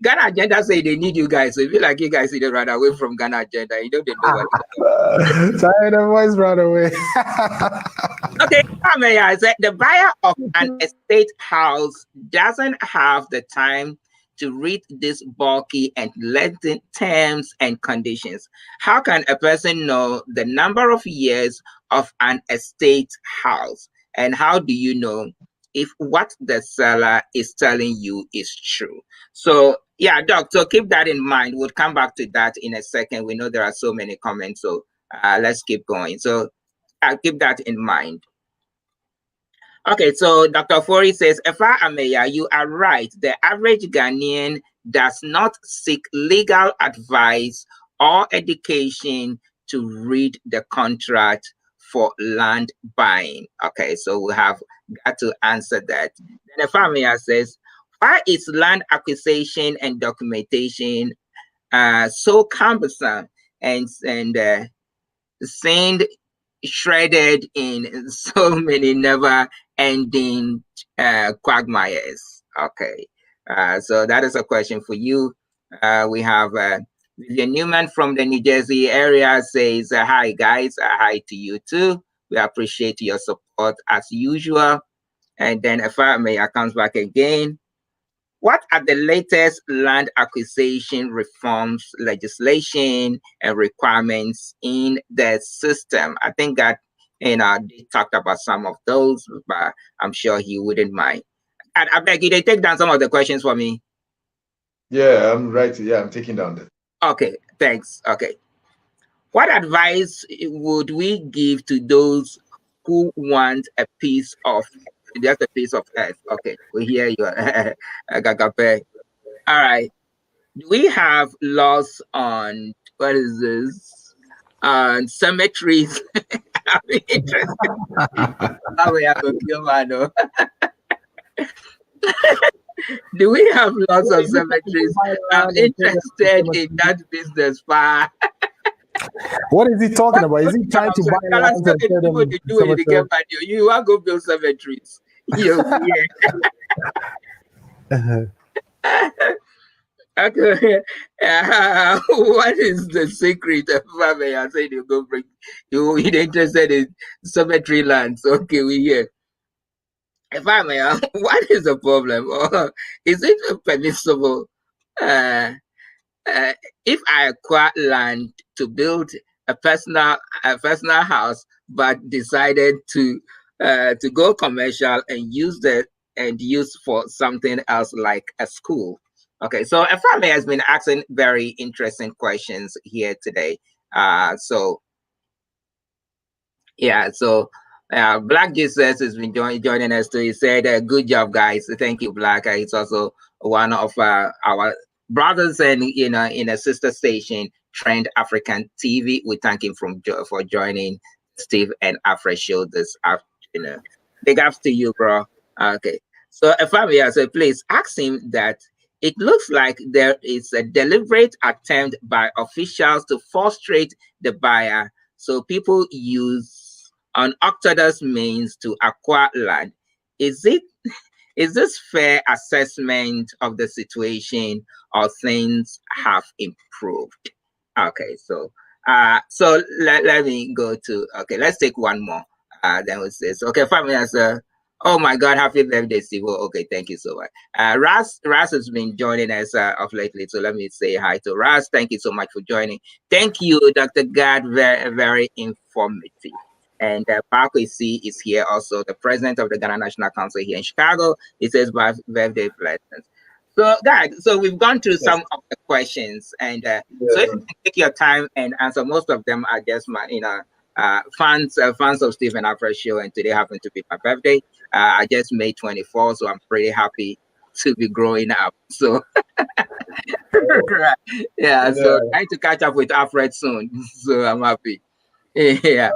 Ghana Agenda say they need you guys. So if you like you guys, you run away from Ghana Agenda. You don't know what. Sorry, the voice ran away. Okay, Ameya said the buyer of an estate house doesn't have the time to read these bulky and lengthy terms and conditions. How can a person know the number of years of an estate house? And how do you know if what the seller is telling you is true? So yeah, Doc, so keep that in mind. We'll come back to that in a second. We know there are so many comments, so let's keep going. So I'll keep that in mind. Okay, so Dr. Fori says, Efa Ameya, you are right. The average Ghanaian does not seek legal advice or education to read the contract for land buying. Okay, so we have got to answer that. Then Efa Ameya says, why is land acquisition and documentation so cumbersome and send shredded in so many never-ending quagmires? Okay, so that is a question for you. We have Vivian Newman from the New Jersey area says, hi guys, hi to you too. We appreciate your support as usual. And then if I may, I comes back again. What are the latest land acquisition reforms, legislation, and requirements in the system? I think that they talked about some of those, but I'm sure he wouldn't mind. And I beg you, they take down some of the questions for me. Yeah, I'm right. Yeah, I'm taking down that. Okay, thanks. Okay. What advice would we give to those who want a piece of just a piece of earth? Okay, we hear you, Gagape. All right. Do we have laws on what is this? On cemeteries? I'm interested. Do we have laws on cemeteries? I'm interested in that business. What is he talking about? Is he trying to buy lands and sell them? You want to go build cemeteries? Yeah. Okay. What is the secret of family? I said you go bring you interested in cemetery lands. Okay, we hear. Family, what is the problem? Or is it permissible if I acquire land to build a personal house, but decided to go commercial and use for something else like a school? Okay, so a family has been asking very interesting questions here today. So Black Jesus has been joining us too. He said, "Good job, guys. Thank you, Black." He's also one of our brothers and in a sister station, Trend African TV. We thank him for joining Steve and Afra show this afternoon. Big ups to you, bro. Okay, so Fabia said, please ask him that. It looks like there is a deliberate attempt by officials to frustrate the buyer, so people use unorthodox means to acquire land. Is this fair assessment of the situation, or things have improved? Okay, so let me go to, okay, let's take one more. Then we'll say, so, okay, family answer. Oh my God, happy birthday, Steve. Okay, thank you so much. Ras has been joining us of lately, so let me say hi to Ras. Thank you so much for joining. Thank you, Dr. Gad, very, very informative. And Parkway C is here also, the president of the Ghana National Council here in Chicago. He says birthday blessings. So, guys, so we've gone through some of the questions, and so if you can take your time and answer, most of them are just my, fans of Stephen Afra's show, and today happened to be my birthday. I just made 24, so I'm pretty happy to be growing up. So, right. Yeah, And, so trying to catch up with Alfred soon. So I'm happy. Yeah.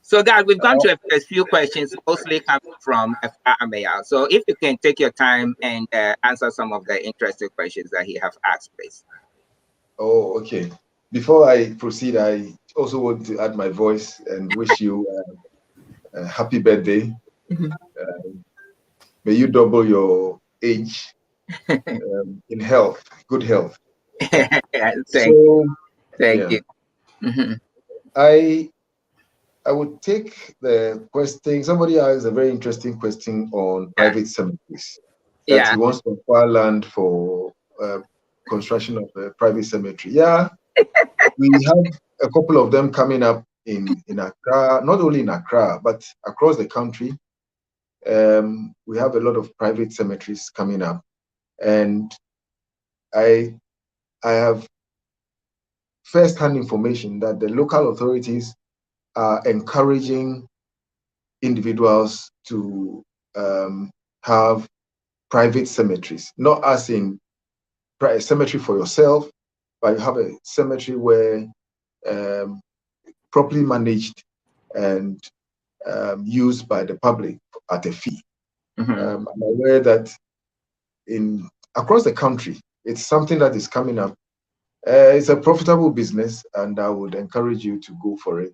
So, guys, we've gone to a few questions, mostly coming from Amaya. So, if you can take your time and answer some of the interesting questions that he have asked, please. oh, okay. Before I proceed, I also want to add my voice and wish you a happy birthday. May you double your age in health, good health. Yeah, So, thank yeah, you. Mhm. I I would take the question. Somebody asked a very interesting question on Yeah, private cemeteries, that yeah, he wants to acquire land for construction of a private cemetery. Yeah, we have a couple of them coming up in Accra, not only in Accra, but across the country. We have a lot of private cemeteries coming up, and I I have first-hand information that the local authorities are encouraging individuals to have private cemeteries, not as in a cemetery for yourself, but you have a cemetery where um, properly managed and used by the public at a fee. mhm, I'm aware that in across the country, it's something that is coming up. It's a profitable business, and I would encourage you to go for it.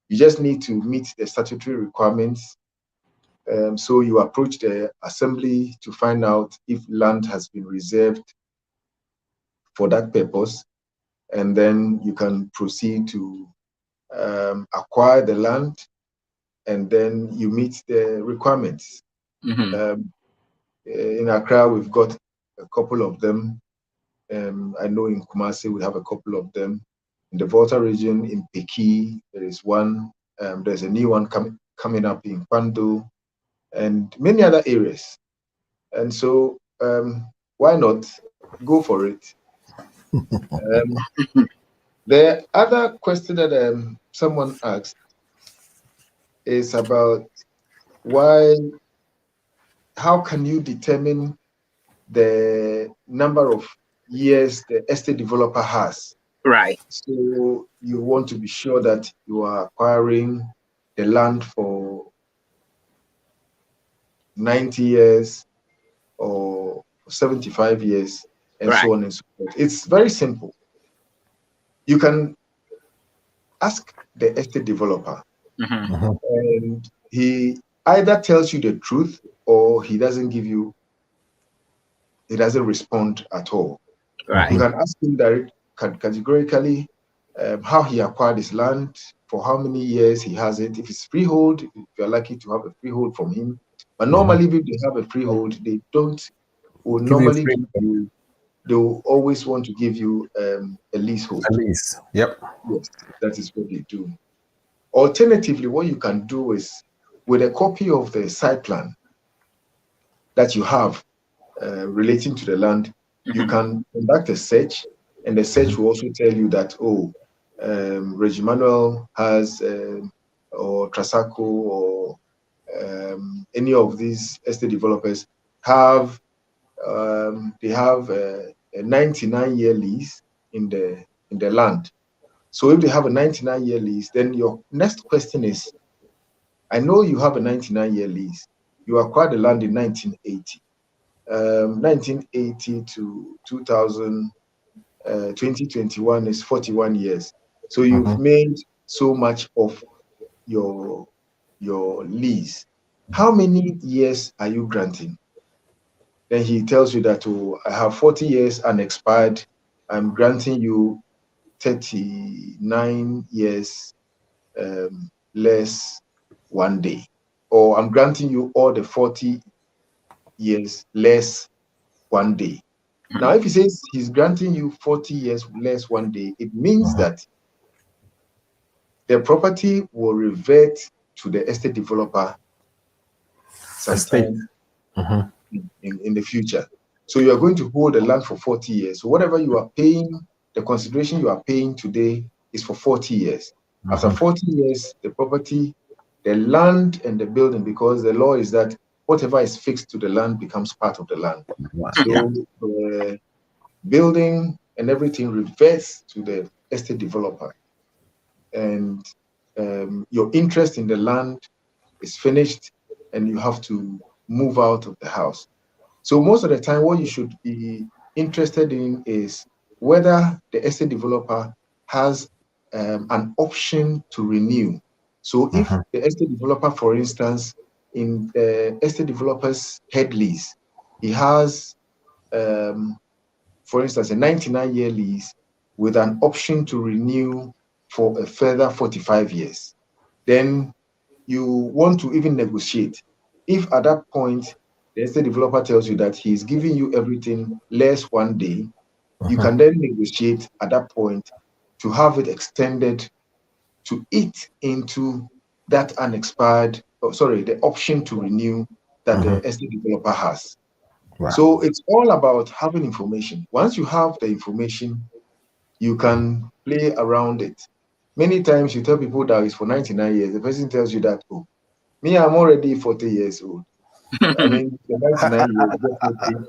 You just need to meet the statutory requirements. So you approach the assembly to find out if land has been reserved for that purpose, and then you can proceed to acquire the land, and then you meet the requirements. mhm. Um, in Accra, we've got a couple of them. I know in Kumasi we have a couple of them. In the Volta region, in Peki, there is one. There's a new one coming up in Pando, and many other areas. And so, why not go for it? Um, the other question that someone asked is about why, how can you determine the number of years the estate developer has? Right. So you want to be sure that you are acquiring the land for 90 years or 75 years, and Right. so on and so forth. It's very simple. You can ask the estate developer, Mhm. Mhm. and he either tells you the truth or he doesn't give you, he doesn't respond at all. You Right. can ask him categorically how he acquired his land, for how many years he has it. If it's freehold, if you're lucky to have a freehold from him. But Mhm. normally, if they have a freehold, they don't will Give you normally free give you. They will always want to give you a leasehold. at least. Yep. Yes, that is what they do. Alternatively, what you can do is with a copy of the site plan that you have relating to the land, you Mhm. can conduct a search, and the search will also tell you that, oh, Reggie Manuel has, or Trasaco, or any of these estate developers have, they have a 99-year lease in the land. So if they have a 99-year lease, then your next question is, I know you have a 99-year lease. You acquired the land in 1980. 1980 to 2000, 2021 is 41 years. So you've Mhm. made so much of your lease. How many years are you granting? Then he tells you that, oh, I have 40 years unexpired. I'm granting you 39 years less 1 day. Or I'm granting you all the 40 years less 1 day. Now, Mhm. if he says he's granting you 40 years less 1 day, it means Mhm. that the property will revert to the estate developer Estate. sometime Mhm. in the future. So you are going to hold the land for 40 years. So whatever you are paying, the consideration you are paying today is for 40 years. After Mhm. 40 years, the property the land and the building, because the law is that whatever is fixed to the land becomes part of the land. Wow. Mhm. So the building and everything reverts to the estate developer, and your interest in the land is finished, and you have to move out of the house. So most of the time, what you should be interested in is whether the estate developer has an option to renew. So if Mhm. the estate developer, for instance, in the estate developer's head lease, he has, um, for instance, a 99-year lease with an option to renew for a further 45 years, then you want to even negotiate. If at that point the estate developer tells you that he's giving you everything less 1 day, you Mhm. can then negotiate at that point to have it extended to eat into that unexpired, oh, sorry, the option to renew that Mhm. the estate developer has. Wow. So it's all about having information. Once you have the information, you can play around it. Many times you tell people that it's for 99 years. The person tells you that, oh, me, I'm already 40 years old. I mean, the 99 years, definitely,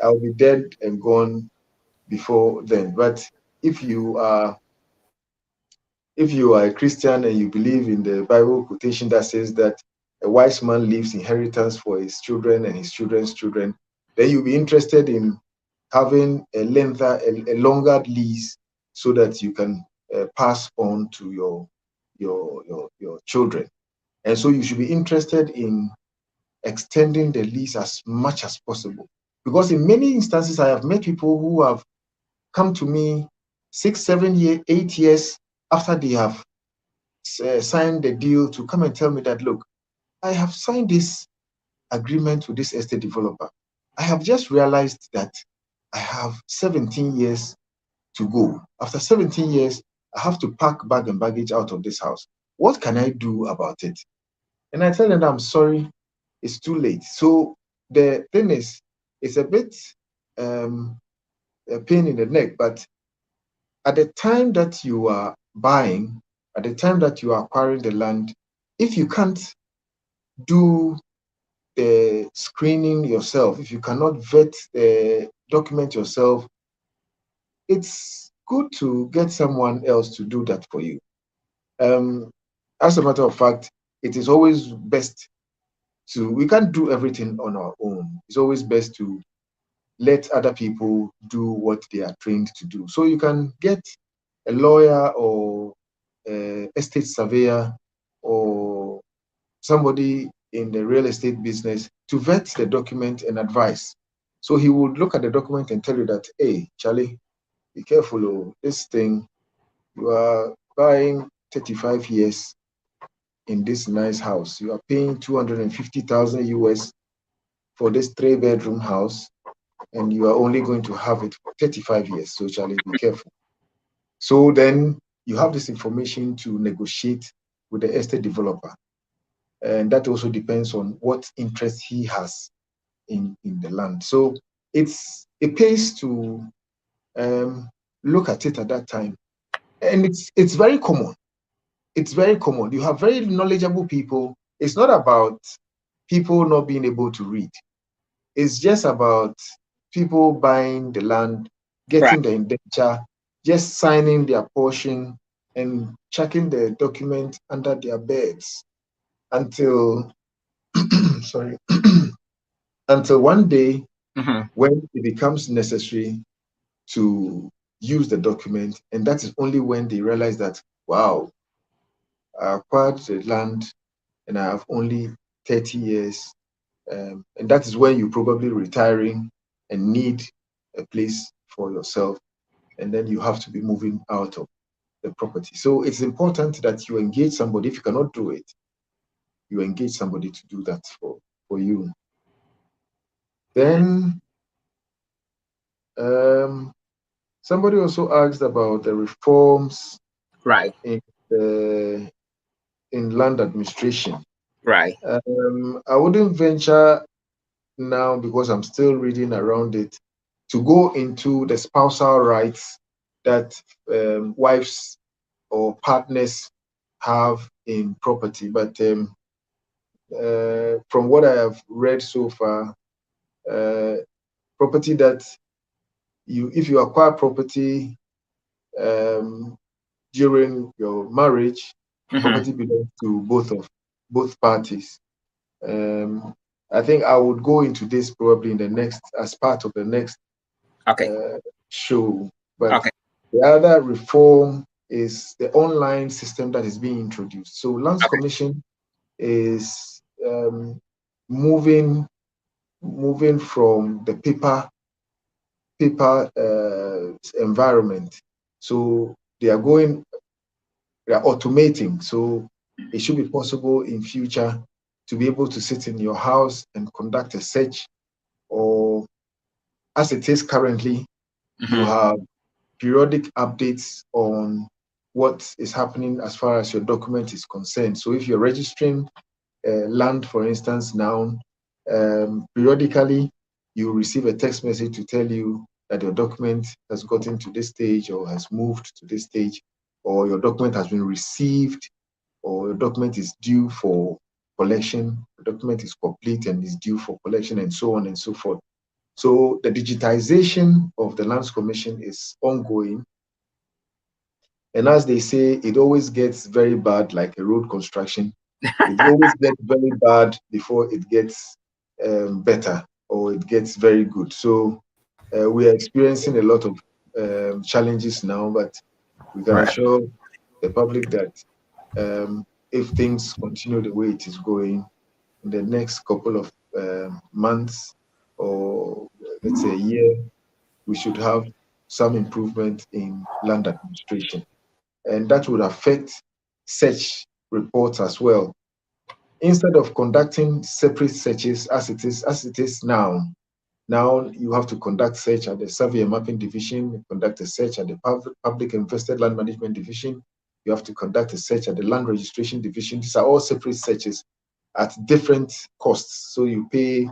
I'll be dead and gone before then. But if you are if you are a Christian and you believe in the Bible quotation that says that a wise man leaves inheritance for his children and his children's children, then you'll be interested in having a longer lease so that you can pass on to your children. And so you should be interested in extending the lease as much as possible. Because in many instances, I have met people who have come to me 6, 7 years, 8 years after they have signed the deal to come and tell me that, look, I have signed this agreement with this estate developer. I have just realized that I have 17 years to go. After 17 years, I have to pack bag and baggage out of this house. What can I do about it? And I tell them, I'm sorry, it's too late. So the thing is, it's a bit um, a pain in the neck, but at the time that you are buying, at the time that you are acquiring the land, if you can't do the screening yourself, if you cannot vet the document yourself, it's good to get someone else to do that for you. Um, as a matter of fact, it is always best we can't do everything on our own. It's always best to let other people do what they are trained to do. So you can get a lawyer or a estate surveyor or somebody in the real estate business to vet the document and advise. So he would look at the document and tell you that, hey, Charlie, be careful. Oh, this thing, you are buying 35 years in this nice house. You are paying 250,000 US for this 3-bedroom house, and you are only going to have it for 35 years. So, Charlie, be careful. So then you have this information to negotiate with the estate developer. And that also depends on what interest he has in the land. So it pays to look at it at that time. And it's very common. It's very common. You have very knowledgeable people. It's not about people not being able to read. It's just about people buying the land, Right. getting the indenture, just signing their portion and checking the document under their beds until sorry until one day Mhm. when it becomes necessary to use the document, and that is only when they realize that, wow, I acquired the land and I have only 30 years. And that is when you're probably retiring and need a place for yourself. And then you have to be moving out of the property. So it's important that you engage somebody. If you cannot do it, you engage somebody to do that for you. Then um, somebody also asked about the reforms Right. in the in land administration. Right. I wouldn't venture now, because I'm still reading around it, to go into the spousal rights that wives or partners have in property, but from what I have read so far, property that if you acquire property during your marriage, property belongs to both parties. I think I would go into this probably in the next, as part of the next show. But the other reform is the online system that is being introduced. So Lands Commission is moving from the paper environment. So they are automating. So it should be possible in future to be able to sit in your house and conduct a search, or as it is currently, you have periodic updates on what is happening as far as your document is concerned. So if you're registering land, for instance, now, periodically you receive a text message to tell you that your document has gotten to this stage or has moved to this stage, or your document has been received, or your document is due for collection, the document is complete and is due for collection, and so on and so forth. So the digitization of the Lands Commission is ongoing. And as they say, it always gets very bad, like a road construction. It always gets very bad before it gets better, or it gets very good. So we are experiencing a lot of challenges now, but we can assure the public that if things continue the way it is going, in the next couple of months, or let's say a year, we should have some improvement in land administration. And that would affect search reports as well. Instead of conducting separate searches as it is now, you have to conduct search at the Survey and Mapping Division, conduct a search at the Public Invested Land Management Division, you have to conduct a search at the Land Registration Division. These are all separate searches at different costs. So you pay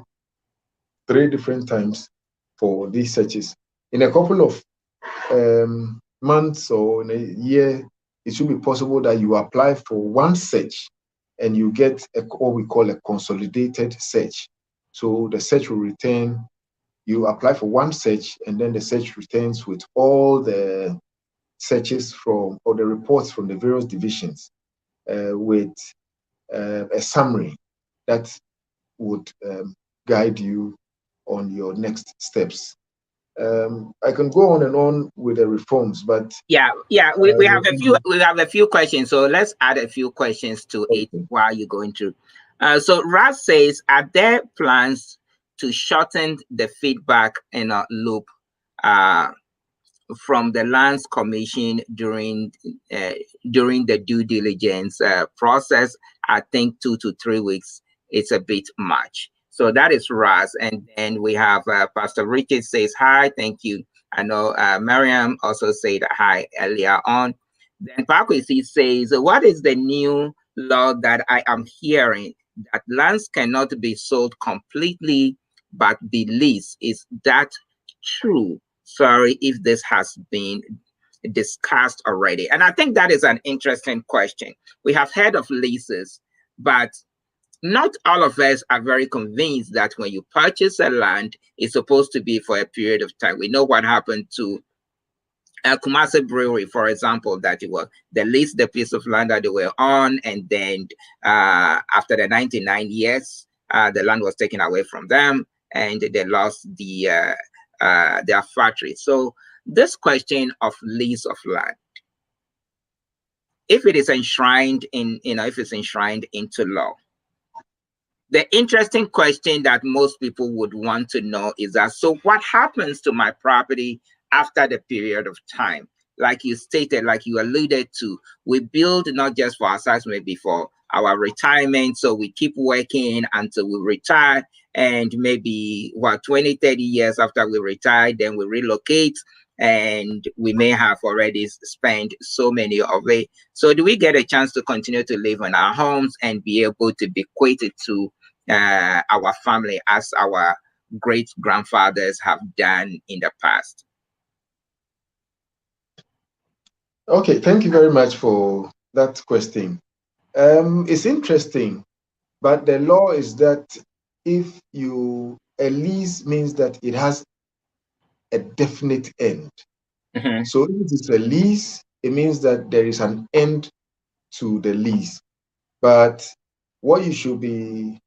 3 different times for these searches. In a couple of months or in a year, it should be possible that you apply for one search and you get what we call a consolidated search. So the search will return, you apply for one search, and then the search returns with all the searches from, or the reports from the various divisions, with a summary that would guide you on your next steps. I can go on and on with the reforms, but we have a few questions, so let's add a few questions to it while you're going through. So Raz says, are there plans to shorten the feedback in a loop from the Lands Commission during the due diligence process? I think 2 to 3 weeks, it's a bit much. So that is Raz. And then we have Pastor Richard says, hi, thank you. I know Miriam also said hi earlier on. Then Pakwisi says, what is the new law that I am hearing, that lands cannot be sold completely but be leased? Is that true? Sorry if this has been discussed already. And I think that is an interesting question. We have heard of leases, but not all of us are very convinced that when you purchase a land, it's supposed to be for a period of time. We know what happened to Kumasi Brewery, for example, that they leased the piece of land that they were on, and then after the 99 years, the land was taken away from them, and they lost their factory. So this question of lease of land, if it is enshrined in, if it's enshrined into law, the interesting question that most people would want to know is that, so what happens to my property after the period of time? Like you stated, like you alluded to, we build not just for ourselves, maybe for our retirement. So we keep working until we retire, and maybe 20, 30 years after we retire, then we relocate, and we may have already spent so many of it. So do we get a chance to continue to live in our homes and be able to bequeath it to our family as our great grandfathers have done in the past? Okay, thank you very much for that question. It's interesting, but the law is that if a lease means that it has a definite end. So if it is a lease, it means that there is an end to the lease. But what you should be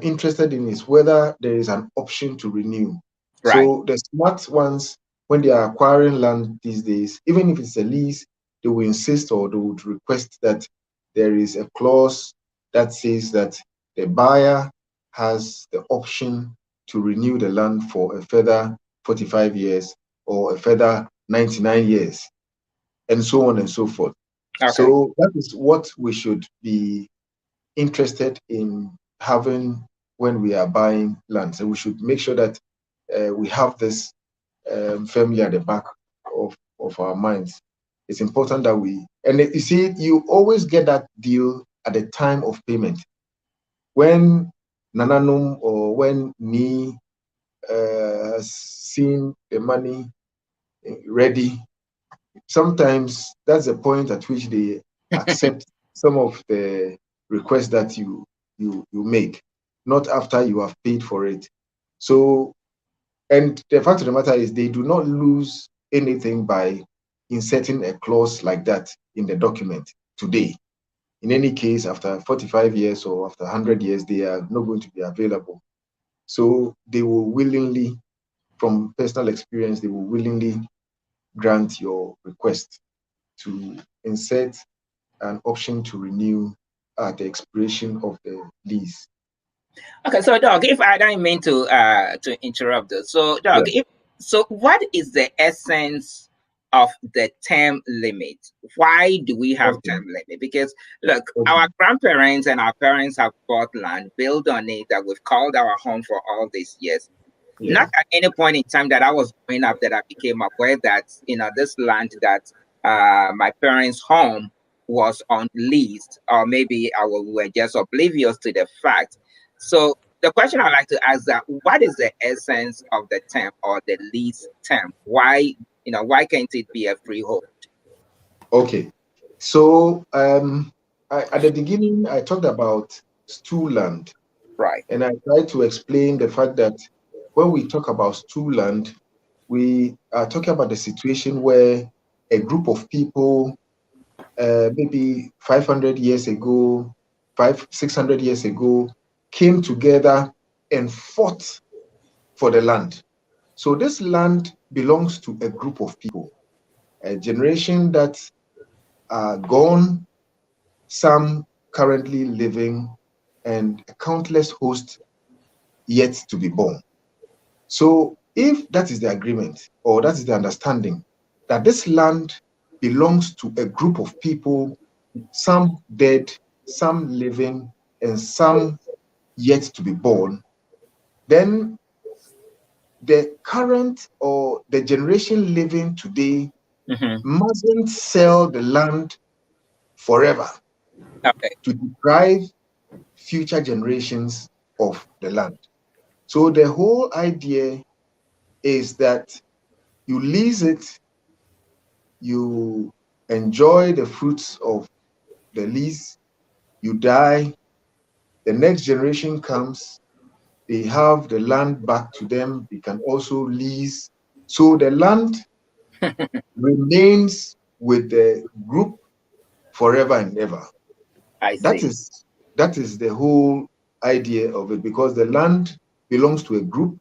interested in is whether there is an option to renew. Right. So the smart ones, when they are acquiring land these days, even if it's a lease, they will insist or they would request that there is a clause that says that the buyer has the option to renew the land for a further 45 years or a further 99 years, and so on and so forth. Okay. So that is what we should be interested in having when we are buying land. So we should make sure that we have this firmly at the back of our minds. It's important that you see, you always get that deal at the time of payment. When Nananum or when Ni has seen the money ready, sometimes that's the point at which they accept some of the requests that you make, not after you have paid for it. So, and the fact of the matter is they do not lose anything by inserting a clause like that in the document today. In any case, after 45 years or after 100 years, they are not going to be available. So they will willingly, from personal experience, they will willingly grant your request to insert an option to renew at the expiration of the lease. Okay, so Doc, if I don't mean to interrupt this, so Doc, Yeah. so what is the essence of the term limit? Why do we have Okay. term limit? Because look, Okay. our grandparents and our parents have bought land, built on it, that we've called our home for all these years. Yeah. Not at any point in time that I was growing up that I became aware that this land that my parents' home was on lease, or maybe we were just oblivious to the fact. So the question I'd like to ask that what is the essence of the term or the lease term? Why can't it be a freehold? Okay. So at the beginning, I talked about stool land, Right. and I tried to explain the fact that when we talk about stool land, we are talking about the situation where a group of people, maybe 500 years ago, 600 years ago, came together and fought for the land. So this land belongs to a group of people, a generation that are gone, some currently living, and a countless host yet to be born. So if that is the agreement or that is the understanding that this land belongs to a group of people, some dead, some living, and some yet to be born, then the current or the generation living today mustn't sell the land forever Okay. to deprive future generations of the land. So the whole idea is that you lease it, you enjoy the fruits of the lease, you die, the next generation comes, they have the land back to them, they can also lease. So the land remains with the group forever and ever. I That see. is the whole idea of it, because the land belongs to a group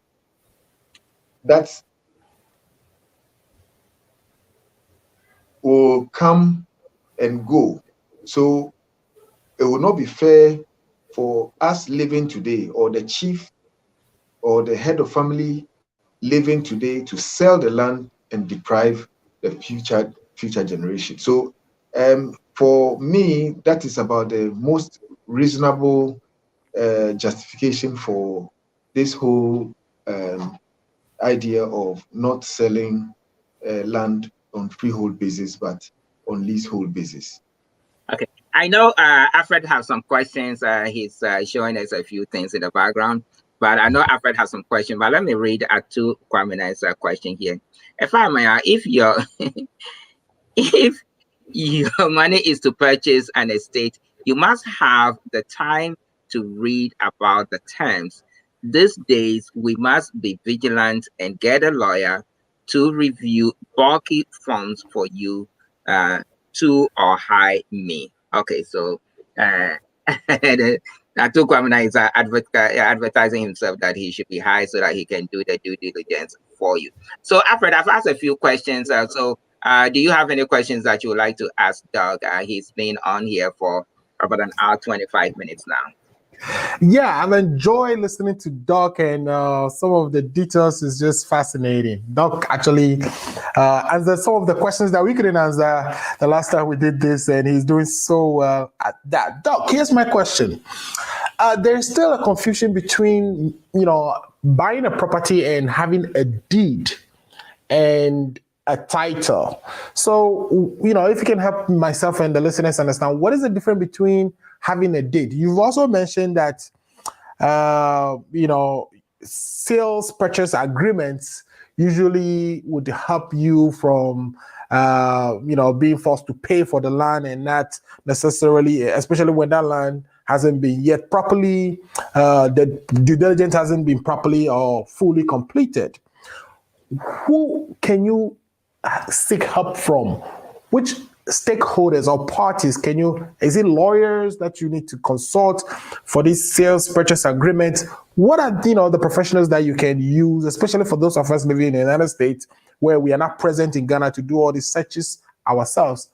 that will come and go. So it will not be fair for us living today, or the chief or the head of family living today, to sell the land and deprive the future generation. So for me, that is about the most reasonable justification for this whole idea of not selling land on freehold basis, but on leasehold basis. Okay. I know Alfred has some questions. He's showing us a few things in the background, but I know Alfred has some questions. But let me read two Kwamina's question here. If I may, if your money is to purchase an estate, you must have the time to read about the terms. These days, we must be vigilant and get a lawyer to review bulky forms for you to or hire me. Okay, so uh, Natu Kwamina is advertising himself that he should be hired so that he can do the due diligence for you. So, Alfred, I've asked a few questions. Do you have any questions that you would like to ask Doug? He's been on here for about an hour, 25 minutes now. Yeah, I've enjoyed listening to Doc, and some of the details is just fascinating. Doc actually answered some of the questions that we couldn't answer the last time we did this, and he's doing so well at that. Doc, here's my question. There's still a confusion between, buying a property and having a deed and a title. So, if you can help myself and the listeners understand, what is the difference between having a deed? You've also mentioned that, sales purchase agreements usually would help you from, being forced to pay for the land and not necessarily, especially when that land hasn't been yet properly, the due diligence hasn't been properly or fully completed. Who can you seek help from? Which stakeholders or parties is it lawyers that you need to consult for these sales purchase agreements? What are the professionals that you can use, especially for those of us living in the United States where we are not present in Ghana to do all these searches ourselves?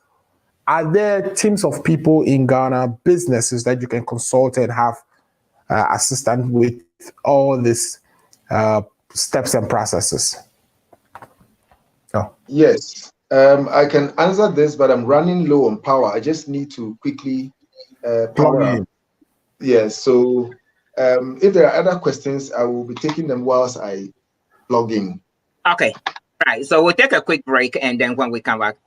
Are there teams of people in Ghana, businesses that you can consult and have assistance with all these steps and processes? Yes, I can answer this, but I'm running low on power. I just need to quickly power up. Yes, so if there are other questions, I will be taking them whilst I log in. Okay, right. So we'll take a quick break, and then when we come back.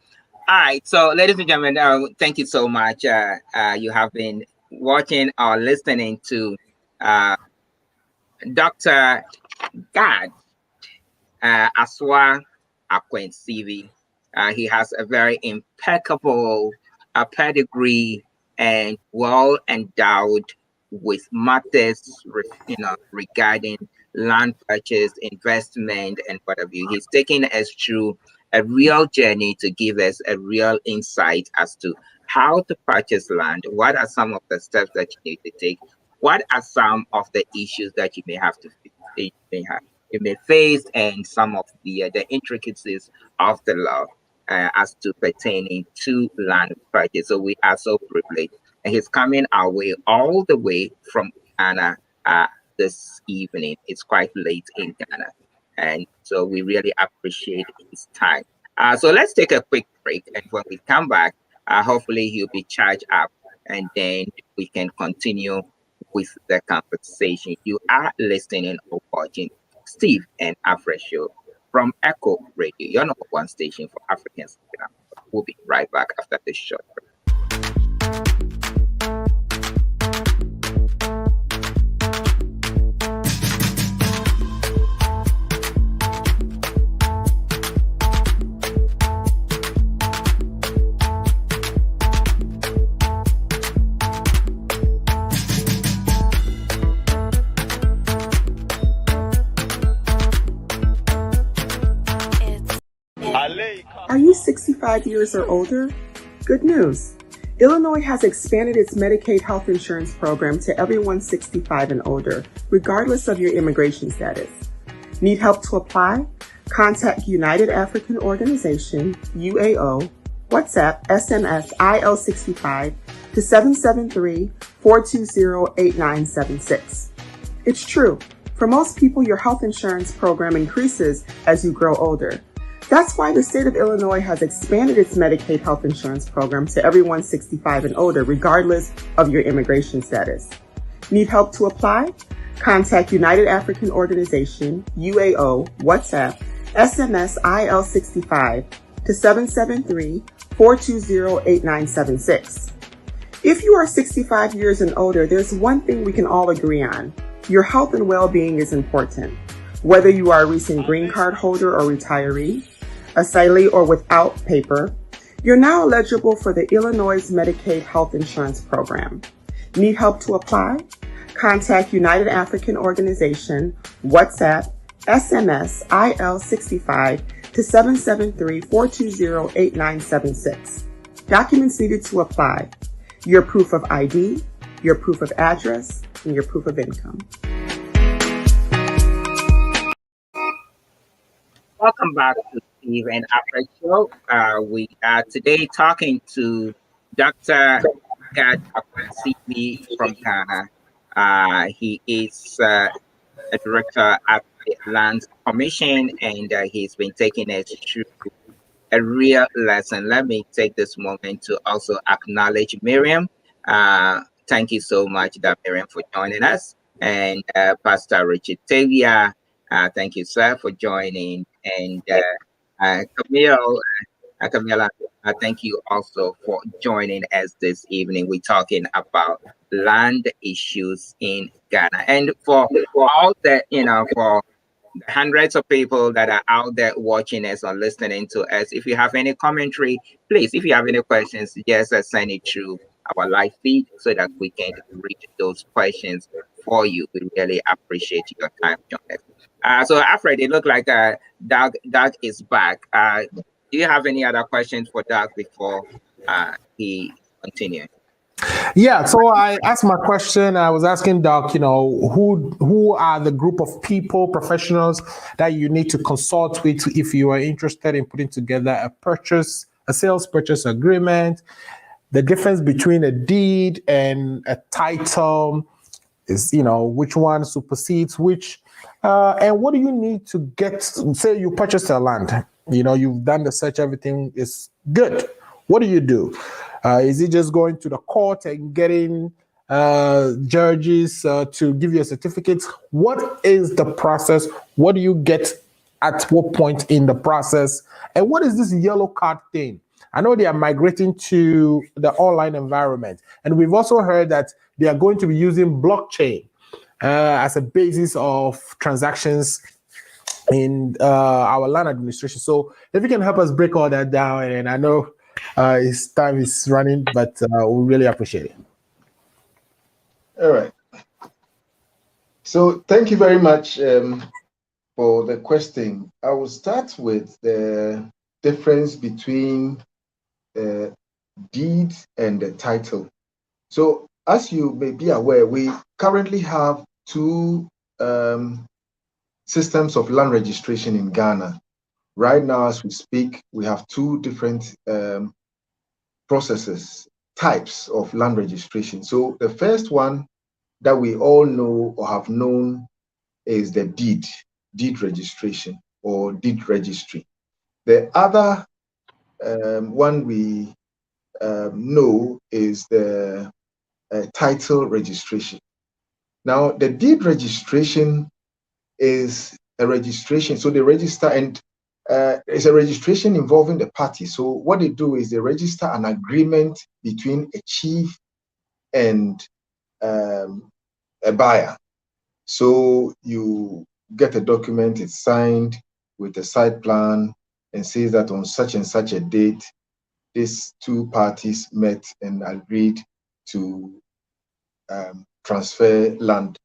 All right. So, ladies and gentlemen, thank you so much. You have been watching or listening to Dr. Gad Asorwoe Akwensivie. He has a very impeccable pedigree and well endowed with matters, regarding land purchase, investment, and whatever. He's taking us through a real journey to give us a real insight as to how to purchase land. What are some of the steps that you need to take? What are some of the issues that you may have to face, and some of the intricacies of the law as to pertaining to land purchase. So we are so privileged, and he's coming our way all the way from Ghana this evening. It's quite late in Ghana, and so we really appreciate his time. So let's take a quick break, and when we come back, hopefully he'll be charged up, and then we can continue with the conversation. You are listening or watching Steve and Alfred Show from Echo Radio, your number one station for Africans. We'll be right back after this short break. Are you 65 years or older? Good news. Illinois has expanded its Medicaid health insurance program to everyone 65 and older, regardless of your immigration status. Need help to apply? Contact United African Organization, UAO, WhatsApp, SMS, IL65 to 773-420-8976. It's true. For most people, your health insurance program increases as you grow older. That's why the state of Illinois has expanded its Medicaid health insurance program to everyone 65 and older, regardless of your immigration status. Need help to apply? Contact United African Organization, UAO, WhatsApp, SMS IL65 to 773-420-8976. If you are 65 years and older, there's one thing we can all agree on. Your health and well-being is important. Whether you are a recent green card holder or retiree, asylee or without paper, You're now eligible for the Illinois Medicaid Health Insurance Program. Need help to apply? Contact United African Organization, WhatsApp, SMS, IL65 to 773-420-8976. Documents needed to apply: your proof of ID, your proof of address, and your proof of income. Welcome back to Steve and Afra Show. We are today talking to Dr. Gad Asorwoe from Ghana. He is a director at the Land Commission, and he's been taking us through a real lesson. Let me take this moment to also acknowledge Miriam. Thank you so much, Miriam, for joining us. And Pastor Richard Tavia, thank you, sir, for joining. And Camilla, thank you also for joining us this evening. We're talking about land issues in Ghana. And for all that, for the hundreds of people that are out there watching us or listening to us, if you have any commentary, please, if you have any questions, just send it through our live feed so that we can read those questions for you. We really appreciate your time joining us. So Alfred, it looked like Doug is back. Do you have any other questions for Doug before he continues? Yeah, so I asked my question. I was asking Doc, who are the group of people, professionals that you need to consult with if you are interested in putting together a sales purchase agreement. The difference between a deed and a title is, which one supersedes which, and what do you need to get? Say you purchased a land, you've done the search, everything is good. What do? Is it just going to the court and getting judges to give you a certificate? What is the process? What do you get at what point in the process? And what is this yellow card thing? I know they are migrating to the online environment. And we've also heard that they are going to be using blockchain as a basis of transactions in our land administration. So if you can help us break all that down, and I know his time is running, but we really appreciate it. All right. So thank you very much for the question. I will start with the difference between the deed and the title. So as you may be aware, we currently have two systems of land registration in Ghana. Right now, as we speak, we have two different types of land registration. So the first one that we all know or have known is the deed registration or deed registry. The other one we know is the title registration. Now, the deed registration is a registration. So they register, and it's a registration involving the party. So what they do is they register an agreement between a chief and a buyer. So you get a document, it's signed with a site plan and says that on such and such a date, these two parties met and agreed to transfer land.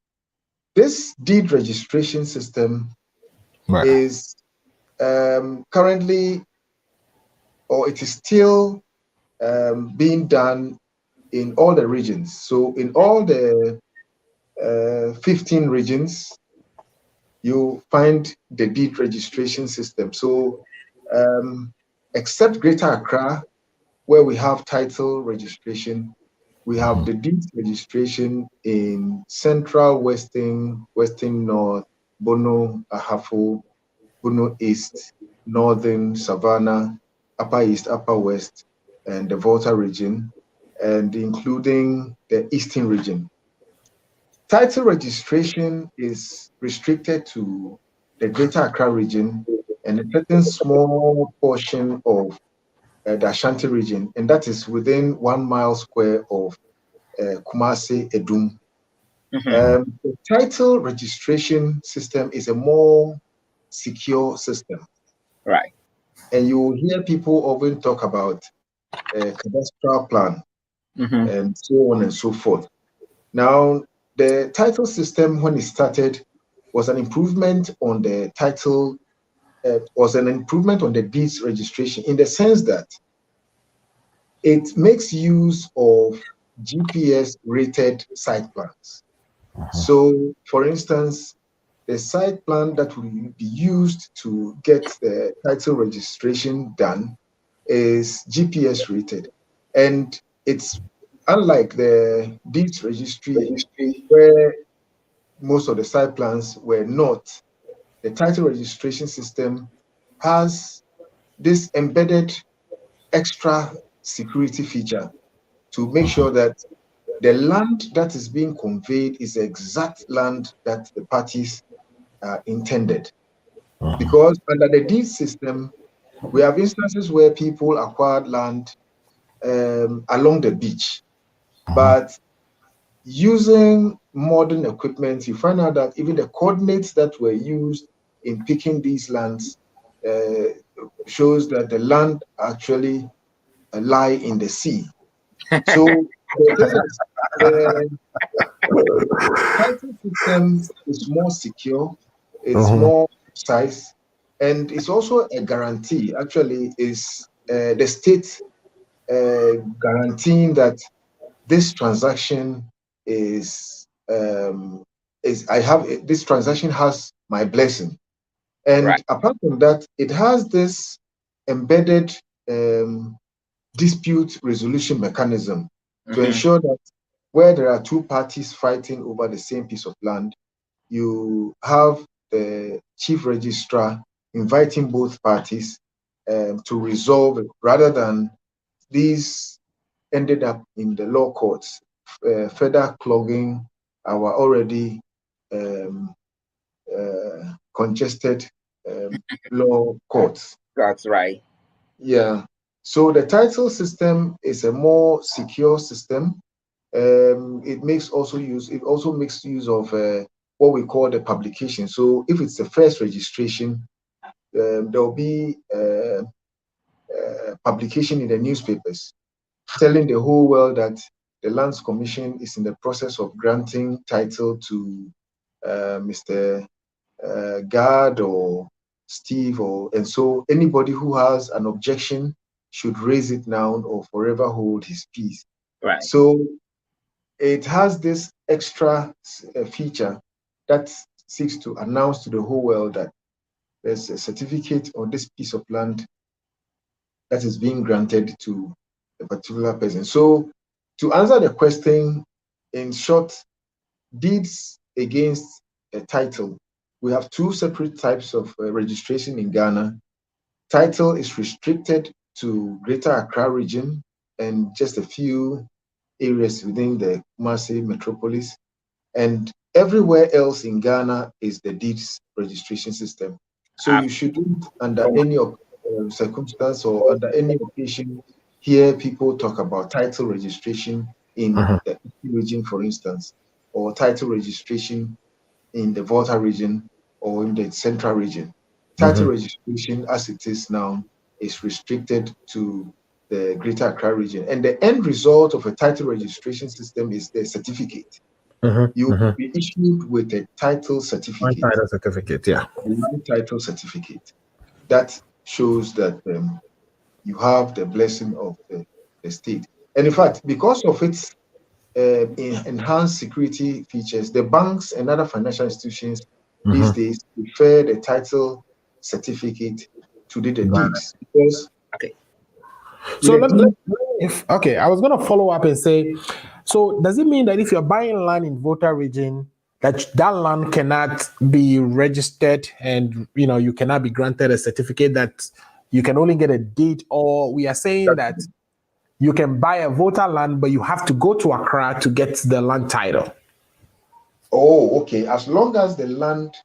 This deed registration system is currently, or it is still being done in all the regions. So in all the 15 regions, you find the deed registration system. So except Greater Accra, where we have title registration, we have the deed registration in Central, Western North, Bono, Ahafo, Bono East, Northern, Savannah, Upper East, Upper West, and the Volta region, and including the Eastern region. Title registration is restricted to the Greater Accra region and a certain small portion of the Ashanti region, and that is within 1 mile square of Kumasi, Edum. The title registration system is a more secure system. Right. And you will hear people often talk about cadastral plan, Mm-hmm. and so on and so forth. Now, the title system, when it started, was an improvement on the title, was an improvement on the deeds registration in the sense that it makes use of GPS rated site plans. So, for instance, the site plan that will be used to get the title registration done is GPS rated. And it's unlike the deeds registry where most of the site plans were not. The title registration system has this embedded extra security feature to make sure that the land that is being conveyed is the exact land that the parties intended. Because under the deed system, we have instances where people acquired land along the beach, but using modern equipment, you find out that even the coordinates that were used in picking these lands uh, shows that the land actually lie in the sea. So the thing is, the title system is more secure, it's more precise, and it's also a guarantee. Actually, is the state guaranteeing that this transaction is I have this transaction has my blessing. And Right. apart from that, it has this embedded um, dispute resolution mechanism to Mm-hmm. ensure that where there are two parties fighting over the same piece of land, you have the chief registrar inviting both parties to resolve it rather than these ended up in the law courts, further clogging our already um, congested law courts. That's right. Yeah. So the title system is a more secure system. It also makes use of what we call the publication. So if it's the first registration, there will be publication in the newspapers telling the whole world that the Lands Commission is in the process of granting title to Mr. Gad or Steve, and so anybody who has an objection should raise it now or forever hold his peace. Right. So it has this extra feature that seeks to announce to the whole world that there's a certificate on this piece of land that is being granted to a particular person. So, to answer the question, in short, deeds against a title, we have two separate types of registration in Ghana. Title is restricted to Greater Accra region and just a few areas within the Kumasi metropolis. And everywhere else in Ghana is the deeds registration system. So Ab- you shouldn't, under any circumstance or under any occasion, hear people talk about title registration in the region, for instance, or title registration in the Volta region or in the Central region. Title registration, as it is now, is restricted to the Greater Accra region. And the end result of a title registration system is the certificate. You will be issued with a title One certificate, title certificate, yeah. a land title certificate. That shows that you have the blessing of the state. And in fact, because of its enhanced security features, the banks and other financial institutions these days prefer the title certificate to the deeds because okay. with So the deed, if okay, I was gonna follow up and say, so does it mean that if you're buying land in Volta region, that land cannot be registered and you cannot be granted a certificate, that you can only get a deed, or we are saying that you can buy a Volta land, but you have to go to Accra to get the land title? oh, okay, as long as the land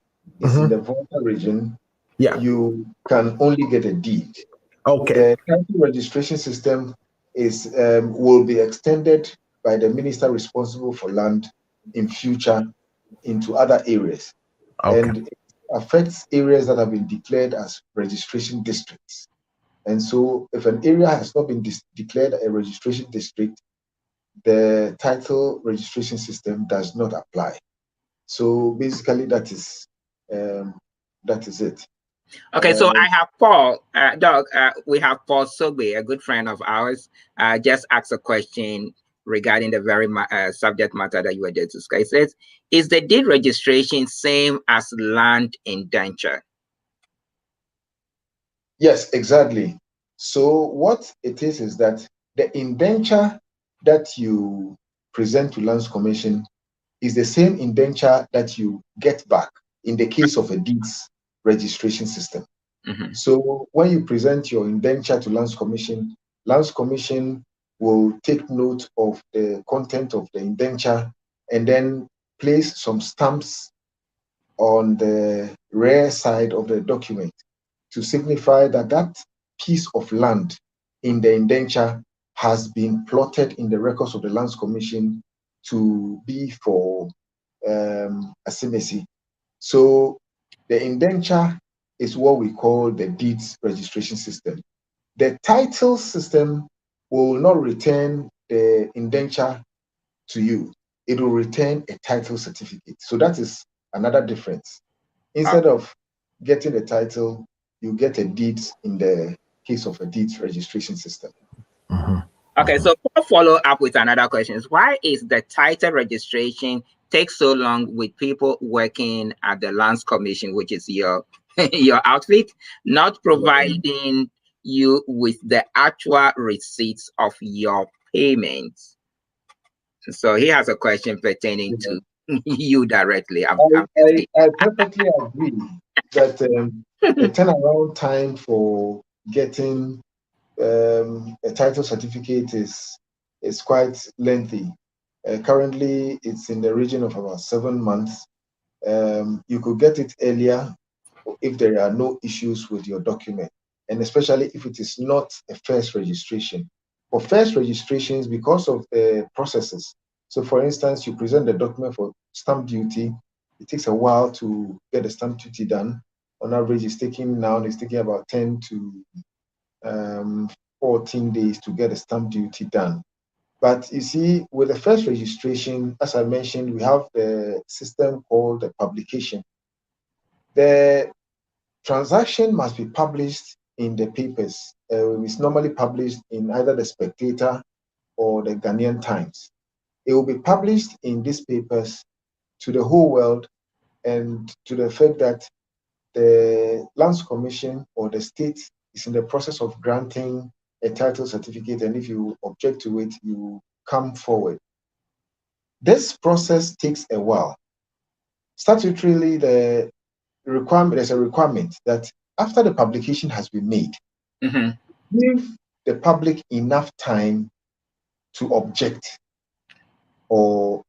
is in the Volta region, Yeah. you can only get a deed. Okay. The title registration system is will be extended by the minister responsible for land in future into other areas, Okay. and it affects areas that have been declared as registration districts. And so if an area has not been declared a registration district, the title registration system does not apply. So basically that is it. Okay, so I have Paul, Doug, we have Paul Sogbe, a good friend of ours, just asked a question regarding the very subject matter that you were just discussing. It says, is the deed registration same as land indenture? Yes, exactly. So what it is that the indenture that you present to Lands Commission is the same indenture that you get back in the case of a deeds registration system. Mm-hmm. So when you present your indenture to Lands Commission will take note of the content of the indenture and then place some stamps on the rear side of the document to signify that that piece of land in the indenture has been plotted in the records of the Lands Commission to be for asymmetry. So the indenture is what we call the deeds registration system. The title system will not return the indenture to you. It will return a title certificate. So that is another difference. Instead of getting a title, you get a deed in the case of a deeds registration system. Okay, so I'll follow up with another question. Why is the title registration take so long with people working at the Lands Commission, which is your your outfit, not providing you with the actual receipts of your payments? So he has a question pertaining to you directly. I perfectly agree that the turnaround time for getting a title certificate is quite lengthy. Currently, it's in the region of about 7 months. You could get it earlier if there are no issues with your document, and especially if it is not a first registration. For first registrations, because of the processes, so for instance, you present the document for stamp duty, it takes a while to get the stamp duty done. On average, it's taking about 10 to 14 days to get the stamp duty done. But you see, with the first registration, as I mentioned, we have the system called the publication. The transaction must be published in the papers. It's normally published in either the Spectator or the Ghanaian Times. It will be published in these papers to the whole world and to the effect that the Lands Commission or the state is in the process of granting a title certificate, and if you object to it, you come forward. This process takes a while. Statutorily, there's a requirement that after the publication has been made, give the public enough time to object or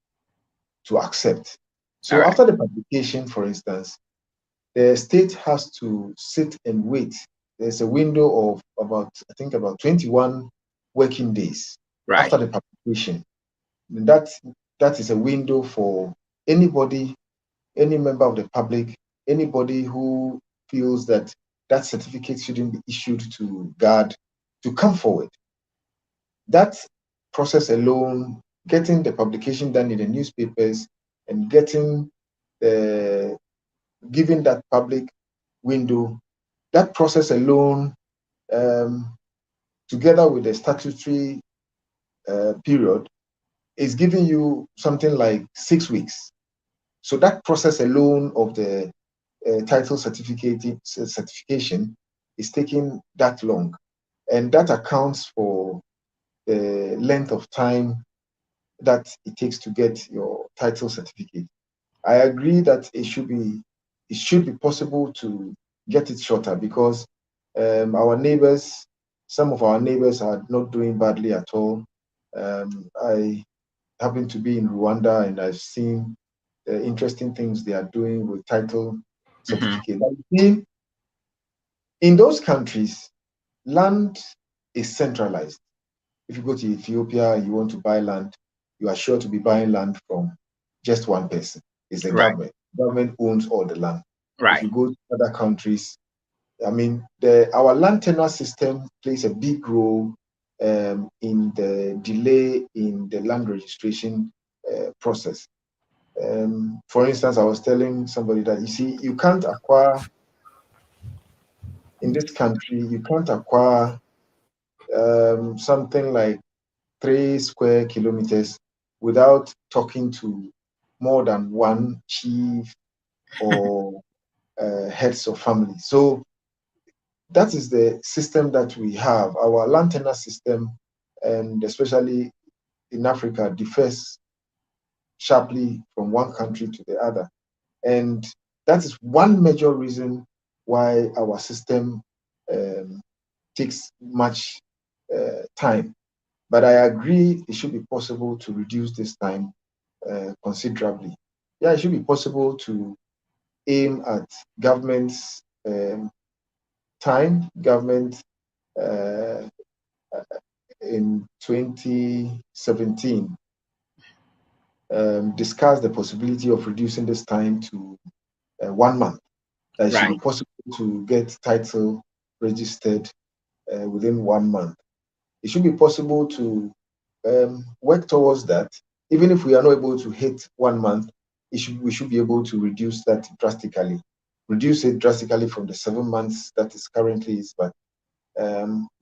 to accept. So after the publication, for instance, the state has to sit and wait. There's a window of about 21 working days after the publication. And that is a window for anybody, any member of the public, anybody who feels that that certificate shouldn't be issued to GAD to come forward. That process alone, getting the publication done in the newspapers and giving that public window, that process alone, together with the statutory period, is giving you something like 6 weeks. So that process alone of the title certification is taking that long. And that accounts for the length of time that it takes to get your title certificate. I agree that it should be possible to get it shorter because some of our neighbors are not doing badly at all. I happen to be in Rwanda and I've seen the interesting things they are doing with title certificate. In those countries, land is centralized. If you go to Ethiopia, you want to buy land, you are sure to be buying land from just one person. It's the government. The government owns all the land. If you go to other countries, I mean, our land tenure system plays a big role in the delay in the land registration process. For instance, I was telling somebody that, you see, you can't acquire, in this country, you can't acquire something like 3 square kilometers without talking to more than one chief or heads of family. So that is the system that we have. Our land tenure system, and especially in Africa, differs sharply from one country to the other. And that is one major reason why our system takes much time. But I agree it should be possible to reduce this time considerably. Yeah, it should be possible to aim at government's government in 2017 discussed the possibility of reducing this time to 1 month. That it should be possible to get title registered within 1 month. It should be possible to work towards that. Even if we are not able to hit 1 month, we should be able to reduce that drastically. Reduce it drastically from the 7 months that is currently is, but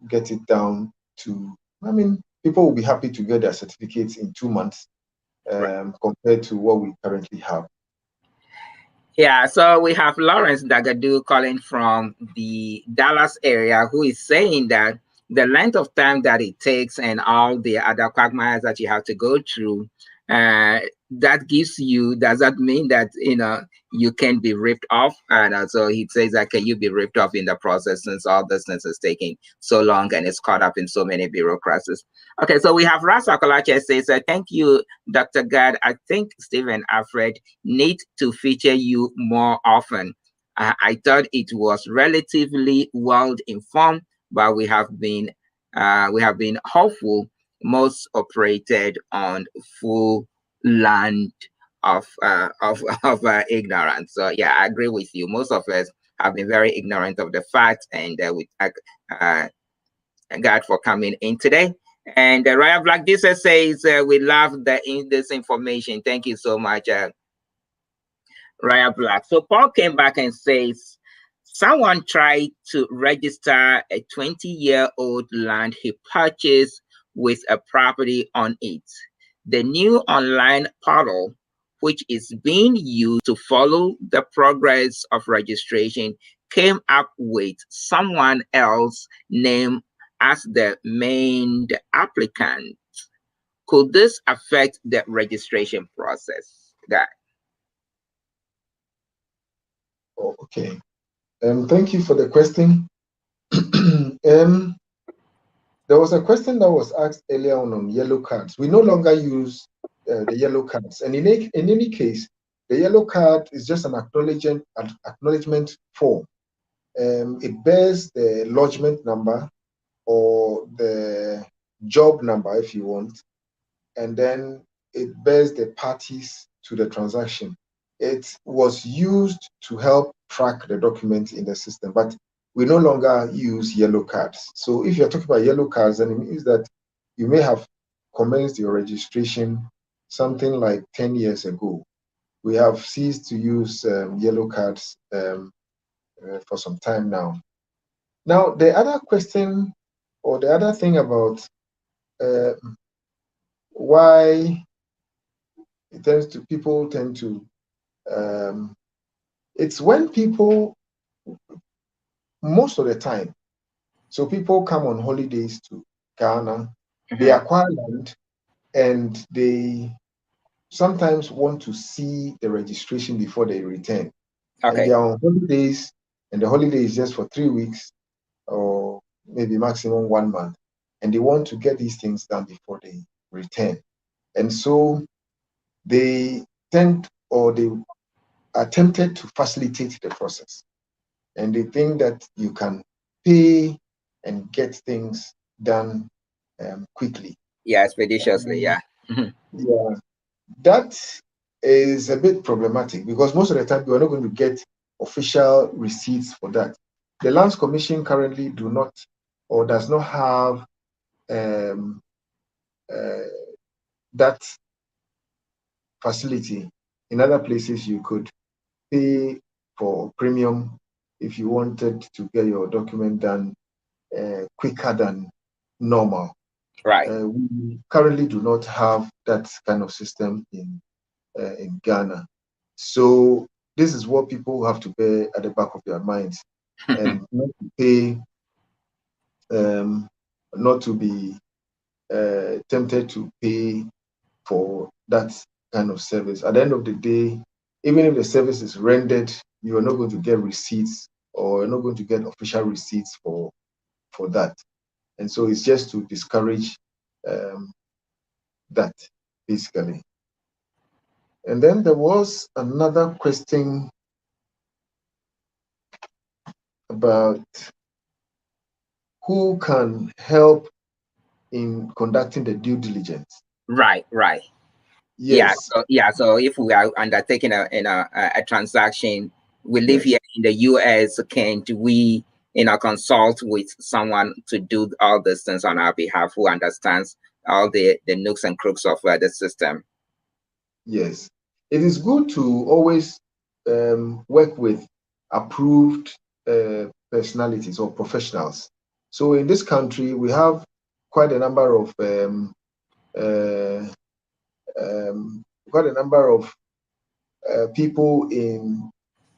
get it down to, I mean, people will be happy to get their certificates in 2 months compared to what we currently have. Yeah, so we have Lawrence Dagadu calling from the Dallas area, who is saying that the length of time that it takes and all the other quagmires that you have to go through, that gives you, does that mean that, you can be ripped off? And so he says that, can you be ripped off in the process since all this is taking so long and it's caught up in so many bureaucracies? Okay, so we have Rasa Kolache says, thank you, Dr. Gad. I think Stephen Alfred need to feature you more often. I thought it was relatively well informed, but we have been hopeful. Most operated on full land of ignorance. So yeah, I agree with you. Most of us have been very ignorant of the facts, and we thank God for coming in today. And Raya Black Jesus says, we love this information. Thank you so much, Raya Black. So Paul came back and says, someone tried to register a 20-year-old land he purchased with a property on it. The new online portal, which is being used to follow the progress of registration, came up with someone else named as the main applicant. Could this affect the registration process? Guy? Oh, okay. Thank you for the question. There was a question that was asked earlier on yellow cards. We no longer use the yellow cards, and in any case, the yellow card is just an acknowledgement form. It bears the lodgement number or the job number, if you want, and then it bears the parties to the transaction. It was used to help track the documents in the system, but we no longer use yellow cards. So if you're talking about yellow cards, then it means that you may have commenced your registration something like 10 years ago. We have ceased to use yellow cards for some time now. Now, the other question or the other thing about why people tend to, it's when people, most of the time, so people come on holidays to Ghana, they acquire land, and they sometimes want to see the registration before they return. Okay. And they are on holidays, and the holiday is just for 3 weeks or maybe maximum 1 month, and they want to get these things done before they return. And so they are tempted to facilitate the process, and they think that you can pay and get things done quickly. Yeah, expeditiously, yeah. Yeah, that is a bit problematic because most of the time you are not going to get official receipts for that. The Lands Commission currently do not or does not have that facility. In other places, you could pay for premium if you wanted to get your document done quicker than normal. Right. We currently do not have that kind of system in Ghana. So this is what people have to bear at the back of their minds, and not to pay, not to be tempted to pay for that kind of service. At the end of the day, even if the service is rendered, you are not going to get receipts, or you're not going to get official receipts for that. And so it's just to discourage that, basically. And then there was another question about who can help in conducting the due diligence. Right. Yes. So if we are undertaking a transaction, we live Yes. here in the US, can't we consult with someone to do all these things on our behalf, who understands all the nooks and crooks of the system? Yes. It is good to always work with approved personalities or professionals. So in this country, we have quite a number of people in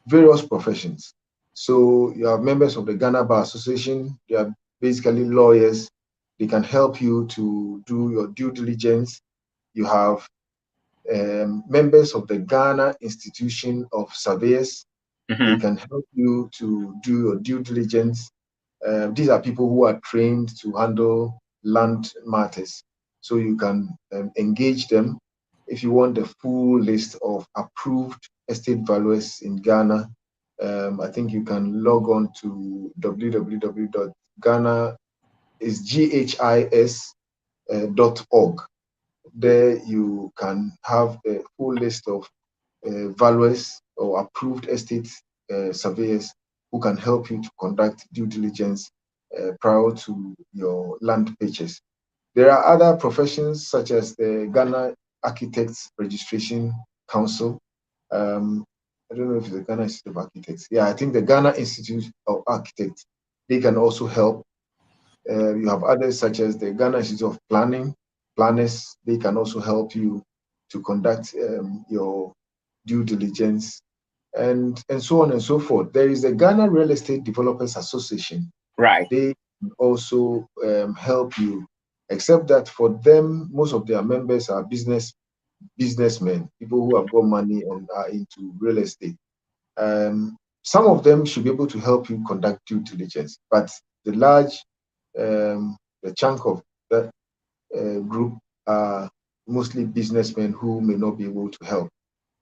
various professions. So you have members of the Ghana Bar Association. They are basically lawyers. They can help you to do your due diligence. You have members of the Ghana Institution of Surveyors. They can help you to do your due diligence. These are people who are trained to handle land matters. So you can engage them. If you want the full list of approved estate valuers in Ghana, I think you can log on to www.ghis.org. There you can have a full list of valuers or approved estate surveyors who can help you to conduct due diligence prior to your land purchase. There are other professions such as the Ghana Architects Registration Council. I don't know if it's the Ghana Institute of Architects. Yeah, I think the Ghana Institute of Architects, they can also help. You have others such as the Ghana Institute of Planners. They can also help you to conduct your due diligence, and so on and so forth. There is the Ghana Real Estate Developers Association. Right. They can also help you, except that for them, most of their members are businessmen, people who have got money and are into real estate. Some of them should be able to help you conduct due diligence, but the chunk of that group are mostly businessmen who may not be able to help.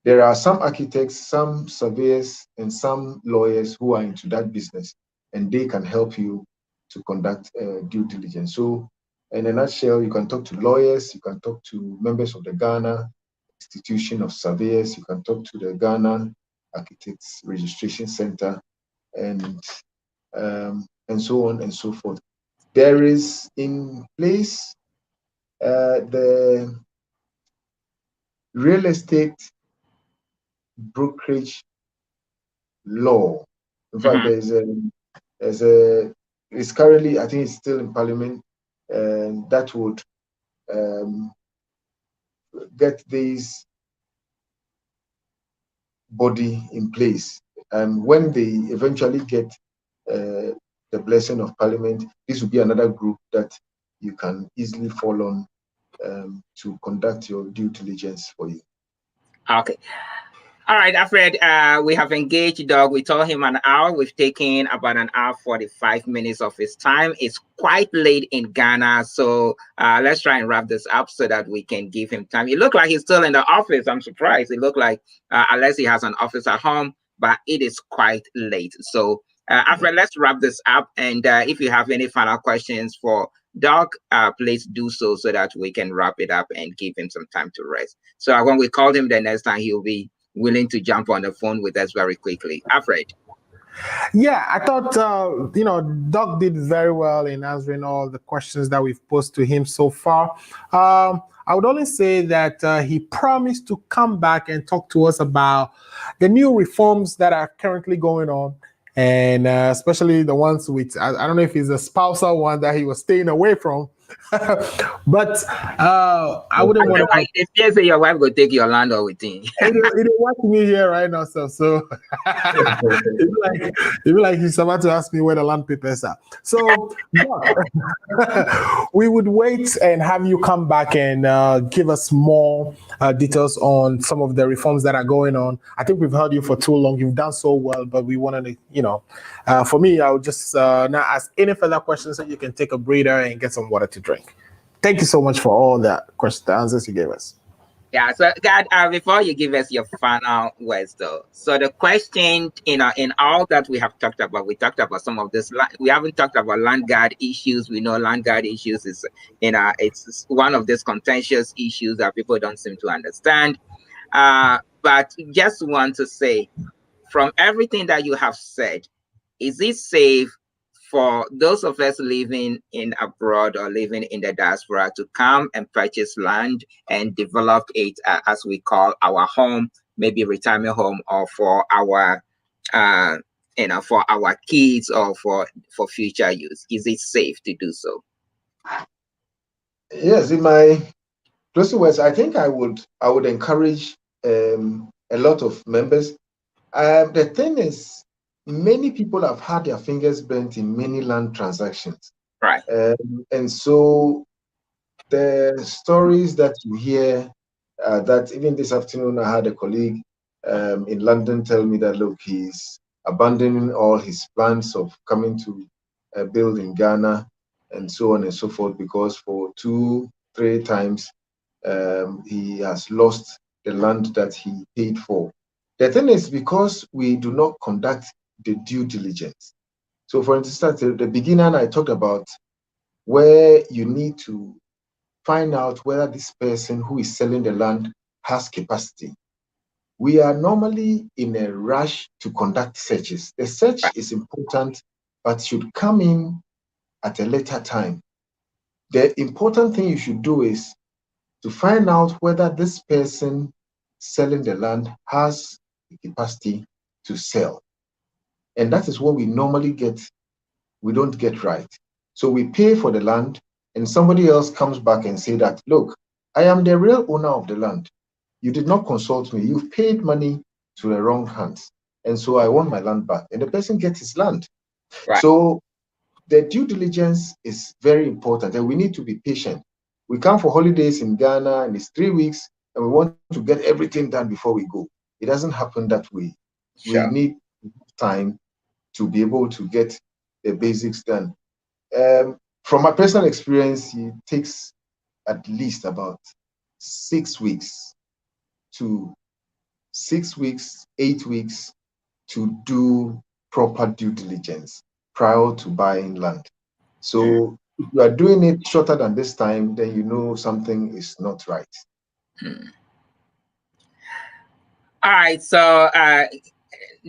There are some architects, some surveyors, and some lawyers who are into that business, and they can help you to conduct due diligence. So, in a nutshell, you can talk to lawyers, you can talk to members of the Ghana Institution of Surveyors, you can talk to the Ghana Architects Registration Center, and so on and so forth. There is in place the real estate brokerage law. In fact, it's currently, I think it's still in Parliament, and that would get this body in place. And when they eventually get the blessing of Parliament, this will be another group that you can easily fall on to conduct your due diligence for you. Okay. All right, Alfred, we have engaged Doug. We told him an hour. We've taken about an hour, 45 minutes of his time. It's quite late in Ghana, so let's try and wrap this up so that we can give him time. It looked like he's still in the office. I'm surprised. It looked like, unless he has an office at home, but it is quite late. So, Alfred, let's wrap this up. And if you have any final questions for Doug, please do so that we can wrap it up and give him some time to rest. So when we call him the next time, he'll be willing to jump on the phone with us very quickly. Alfred. Yeah, I thought Doc did very well in answering all the questions that we've posed to him so far. I would only say that he promised to come back and talk to us about the new reforms that are currently going on, and especially the ones with I don't know if it's a spousal one that he was staying away from, but I wouldn't want to. If you say your wife will take your land or with him. It watching me here right now, so it's like he's about to ask me where the land papers are. So we would wait and have you come back and give us more details on some of the reforms that are going on. I think we've heard you for too long. You've done so well, but we wanted to, for me, I would just not ask any further questions so you can take a breather and get some water to drink. Thank you so much for all the answers you gave us. Yeah, so Gad, before you give us your final words, though, so the question, in all that we have talked about, we talked about some of this. We haven't talked about land guard issues. We know land guard issues is, it's one of these contentious issues that people don't seem to understand. But just want to say, from everything that you have said, is it safe for those of us living in abroad or living in the diaspora to come and purchase land and develop it as we call our home, maybe retirement home, or for our for our kids or for future use? Is it safe to do so? Yes, in my closing words, I think I would encourage a lot of members. The thing is, many people have had their fingers burnt in many land transactions. Right. And so the stories that you hear, that even this afternoon I had a colleague in London tell me that, look, he's abandoning all his plans of coming to build in Ghana and so on and so forth, because for 2-3 times he has lost the land that he paid for. The thing is, because we do not conduct the due diligence. So for instance, at the beginning, I talked about where you need to find out whether this person who is selling the land has capacity. We are normally in a rush to conduct searches. The search is important, but should come in at a later time. The important thing you should do is to find out whether this person selling the land has the capacity to sell. And that is what we normally we don't get right. So we pay for the land and somebody else comes back and say that, look, I am the real owner of the land. You did not consult me. You've paid money to the wrong hands. And so I want my land back. And the person gets his land. Right. So the due diligence is very important and we need to be patient. We come for holidays in Ghana and it's 3 weeks and we want to get everything done before we go. It doesn't happen that way. Sure. We need time to be able to get the basics done. From my personal experience, it takes at least about 6 weeks to 8 weeks to do proper due diligence prior to buying land. So if you are doing it shorter than this time, then you know something is not right. All right, so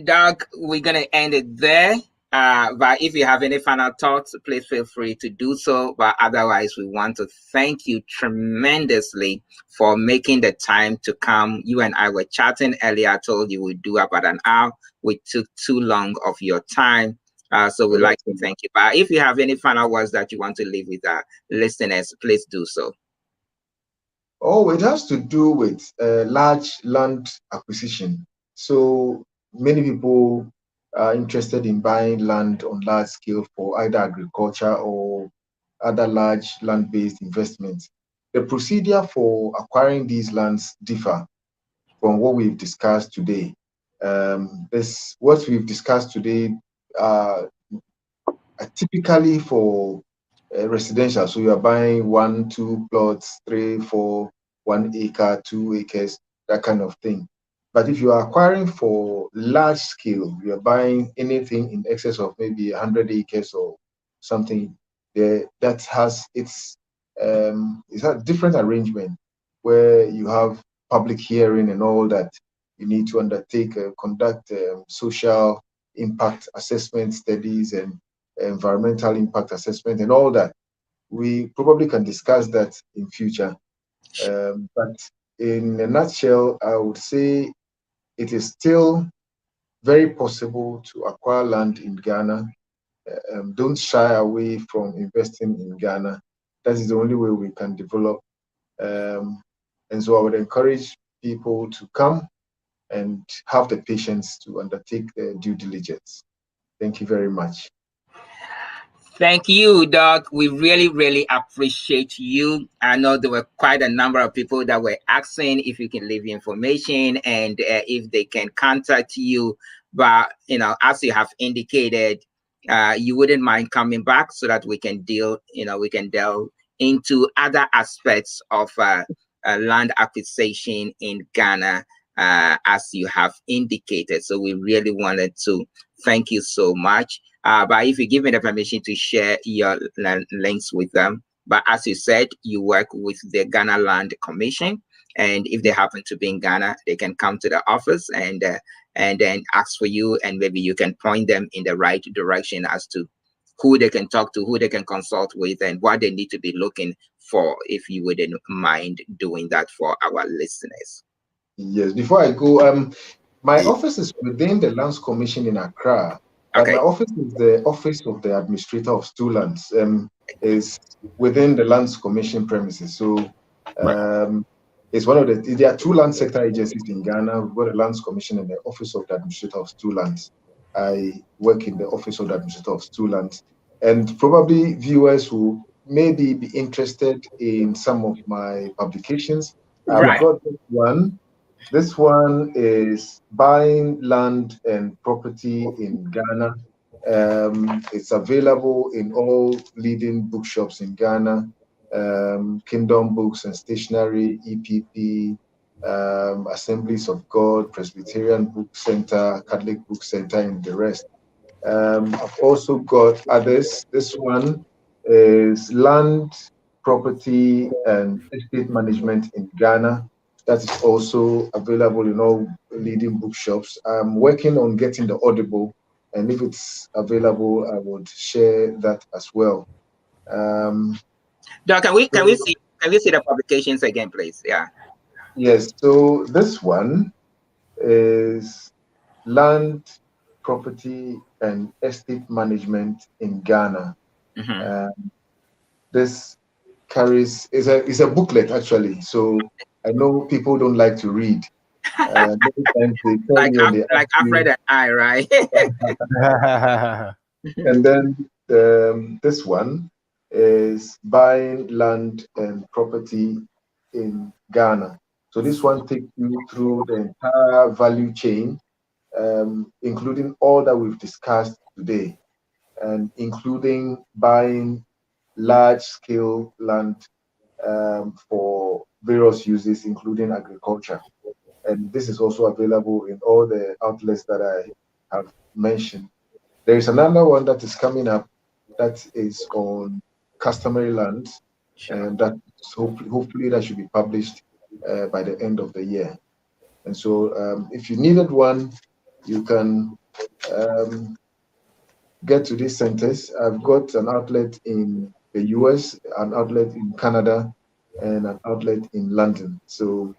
Doug, we're gonna end it there. But if you have any final thoughts, please feel free to do so. But otherwise, we want to thank you tremendously for making the time to come. You and I were chatting earlier. I told you we'd do about an hour. We took too long of your time. So we'd like to thank you. But if you have any final words that you want to leave with our listeners, please do so. Oh, it has to do with large land acquisition. So many people are interested in buying land on large scale for either agriculture or other large land-based investments. The procedure for acquiring these lands differ from what we've discussed today. What we've discussed today are typically for residential. So you are buying 1, 2 plots, 3, 4, 1 acre, 2 acres, that kind of thing. But if you are acquiring for large scale, you are buying anything in excess of maybe 100 acres or something, that has it's a different arrangement where you have public hearing and all that. You need to undertake, conduct social impact assessment studies and environmental impact assessment and all that. We probably can discuss that in future. But in a nutshell, I would say it is still very possible to acquire land in Ghana. Don't shy away from investing in Ghana. That is the only way we can develop. And so I would encourage people to come and have the patience to undertake the due diligence. Thank you very much. Thank you, Doc. We really, really appreciate you. I know there were quite a number of people that were asking if you can leave information and if they can contact you. But, as you have indicated, you wouldn't mind coming back so that we can delve into other aspects of land acquisition in Ghana, as you have indicated. So we really wanted to thank you so much. But if you give me the permission to share your links with them, but as you said, you work with the Ghana Land Commission, and if they happen to be in Ghana, they can come to the office and then ask for you, and maybe you can point them in the right direction as to who they can talk to, who they can consult with, and what they need to be looking for, if you wouldn't mind doing that for our listeners. Yes, before I go, my office is within the Lands Commission in Accra. But my office is the office of the administrator of stool lands. Is within the Lands Commission premises. So it's one of there are two land sector agencies in Ghana. We've got the Lands Commission and the Office of the Administrator of Stool Lands. I work in the Office of the Administrator of Stool Lands. And probably viewers who maybe be interested in some of my publications. I've got this one. This one is Buying Land and Property in Ghana. It's available in all leading bookshops in Ghana, Kingdom Books and Stationery, EPP, Assemblies of God, Presbyterian Book Center, Catholic Book Center, and the rest. I've also got others. This one is Land, Property, and Estate Management in Ghana. That is also available in all leading bookshops. I'm working on getting the Audible, and if it's available, I would share that as well. Doc, can we see the publications again, please? Yeah. Yes. So this one is Land, Property, and Estate Management in Ghana. This carries is a booklet actually. So I know people don't like to read. Many times they tell like you Alfred and I, right? And then this one is Buying Land and Property in Ghana. So this one takes you through the entire value chain, including all that we've discussed today, and including buying large-scale land for various uses, including agriculture. And this is also available in all the outlets that I have mentioned. There is another one that is coming up that is on customary lands, and that hopefully that should be published by the end of the year. And so if you needed one, you can get to these centers. I've got an outlet in the US, an outlet in Canada, and an outlet in London. So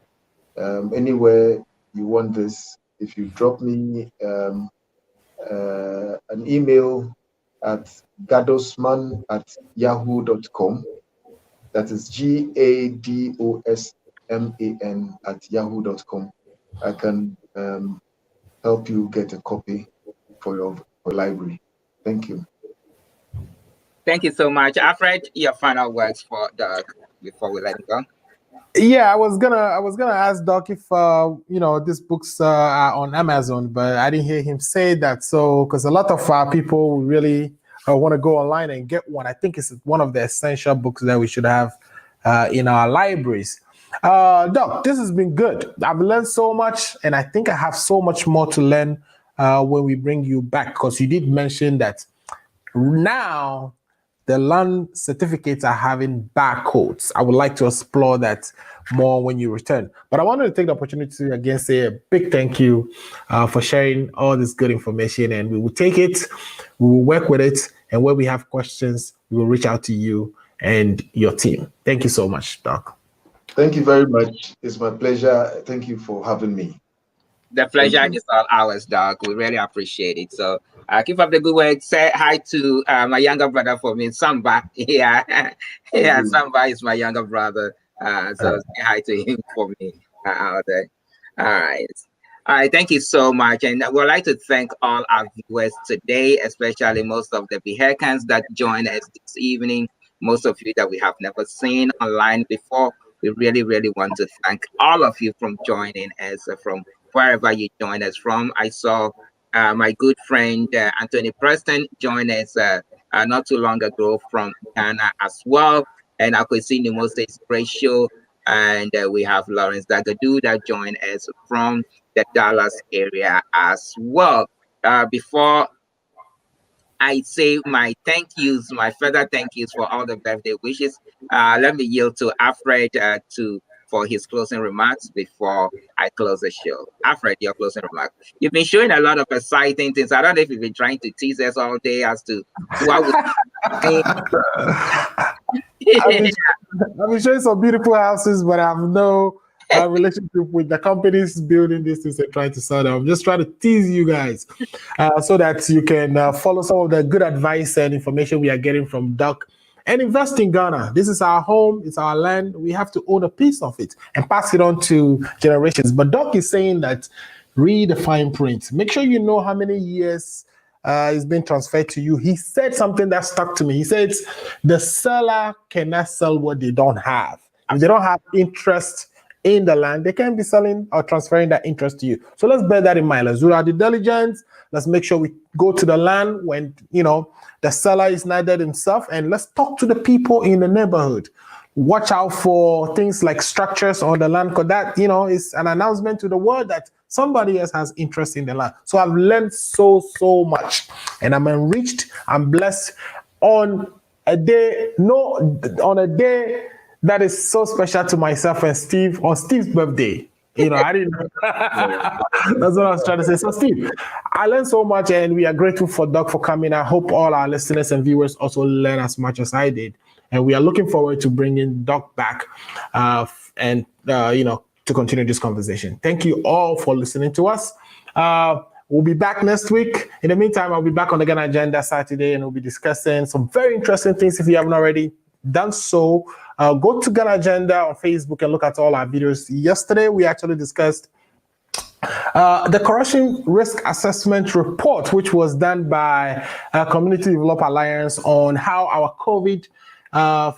anywhere you want this, if you drop me an email at gadosman@yahoo.com, that is GADOSMAN@yahoo.com, I can help you get a copy for your library. Thank you. Thank you so much. Alfred, your final words for Doc before we let him go. Yeah, I was gonna ask Doc if these books are on Amazon, but I didn't hear him say that. So, because a lot of people really want to go online and get one, I think it's one of the essential books that we should have in our libraries. Doc, this has been good. I've learned so much, and I think I have so much more to learn when we bring you back. Because you did mention that now the land certificates are having barcodes. I would like to explore that more when you return. But I wanted to take the opportunity to again say a big thank you for sharing all this good information. And we will take it, we will work with it. And when we have questions, we will reach out to you and your team. Thank you so much, Doc. Thank you very much. It's my pleasure. Thank you for having me. The pleasure is all ours, Doc. We really appreciate it. So keep up the good work. Say hi to my younger brother for me, Samba. Yeah, yeah, Samba is my younger brother. So say hi to him for me out there. All right. All right, thank you so much. And I would like to thank all our viewers today, especially most of the Behekans that joined us this evening. Most of you that we have never seen online before. We really, really want to thank all of you from joining us from wherever you join us from. I saw my good friend Anthony Preston join us not too long ago from Ghana as well. And I could see Nimoste's ratio. And we have Lawrence Dagadu that joined us from the Dallas area as well. Before I say my thank yous, my further thank yous for all the birthday wishes, let me yield to Alfred for his closing remarks before I close the show. Alfred, your closing remarks. You've been showing a lot of exciting things. I don't know if you've been trying to tease us all day as to what would I've been showing some beautiful houses, but I have no relationship with the companies building these things and trying to sell them. I'm just trying to tease you guys so that you can follow some of the good advice and information we are getting from Doc and invest in Ghana. This is our home, it's our land. We have to own a piece of it and pass it on to generations. But Doc is saying that read the fine print. Make sure you know how many years is being transferred to you. He said something that stuck to me. He said the seller cannot sell what they don't have. If they don't have interest in the land, they can be selling or transferring that interest to you. So let's bear that in mind. Let's do our due diligence. Let's make sure we go to the land when the seller is not dead himself, and let's talk to the people in the neighborhood. Watch out for things like structures on the land, because that is an announcement to the world that somebody else has interest in the land. So I've learned so much, and I'm enriched. I'm blessed on a day that is so special to myself and Steve, on Steve's birthday. I didn't know. That's what I was trying to say. So, Steve, I learned so much, and we are grateful for Doc for coming. I hope all our listeners and viewers also learn as much as I did. And we are looking forward to bringing Doc back and to continue this conversation. Thank you all for listening to us. We'll be back next week. In the meantime, I'll be back on the Ghana Agenda Saturday, and we'll be discussing some very interesting things. If you haven't already done so, go to Ghana Agenda on Facebook and look at all our videos. Yesterday, we actually discussed the Corruption Risk Assessment Report, which was done by Community Develop Alliance, on how our COVID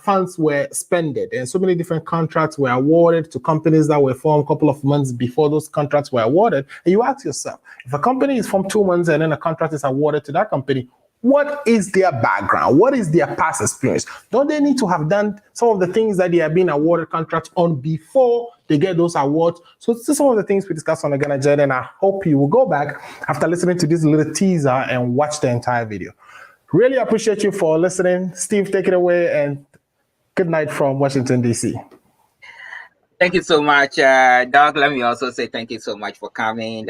funds were spended, and so many different contracts were awarded to companies that were formed a couple of months before those contracts were awarded. And you ask yourself, if a company is formed 2 months and then a contract is awarded to that company, what is their background? What is their past experience? Don't they need to have done some of the things that they are being awarded contracts on before they get those awards? So this is some of the things we discussed on the Ghana Agenda, and I hope you will go back after listening to this little teaser and watch the entire video. Really appreciate you for listening. Steve, take it away, and good night from Washington, D.C. Thank you so much, Doug. Let me also say thank you so much for coming.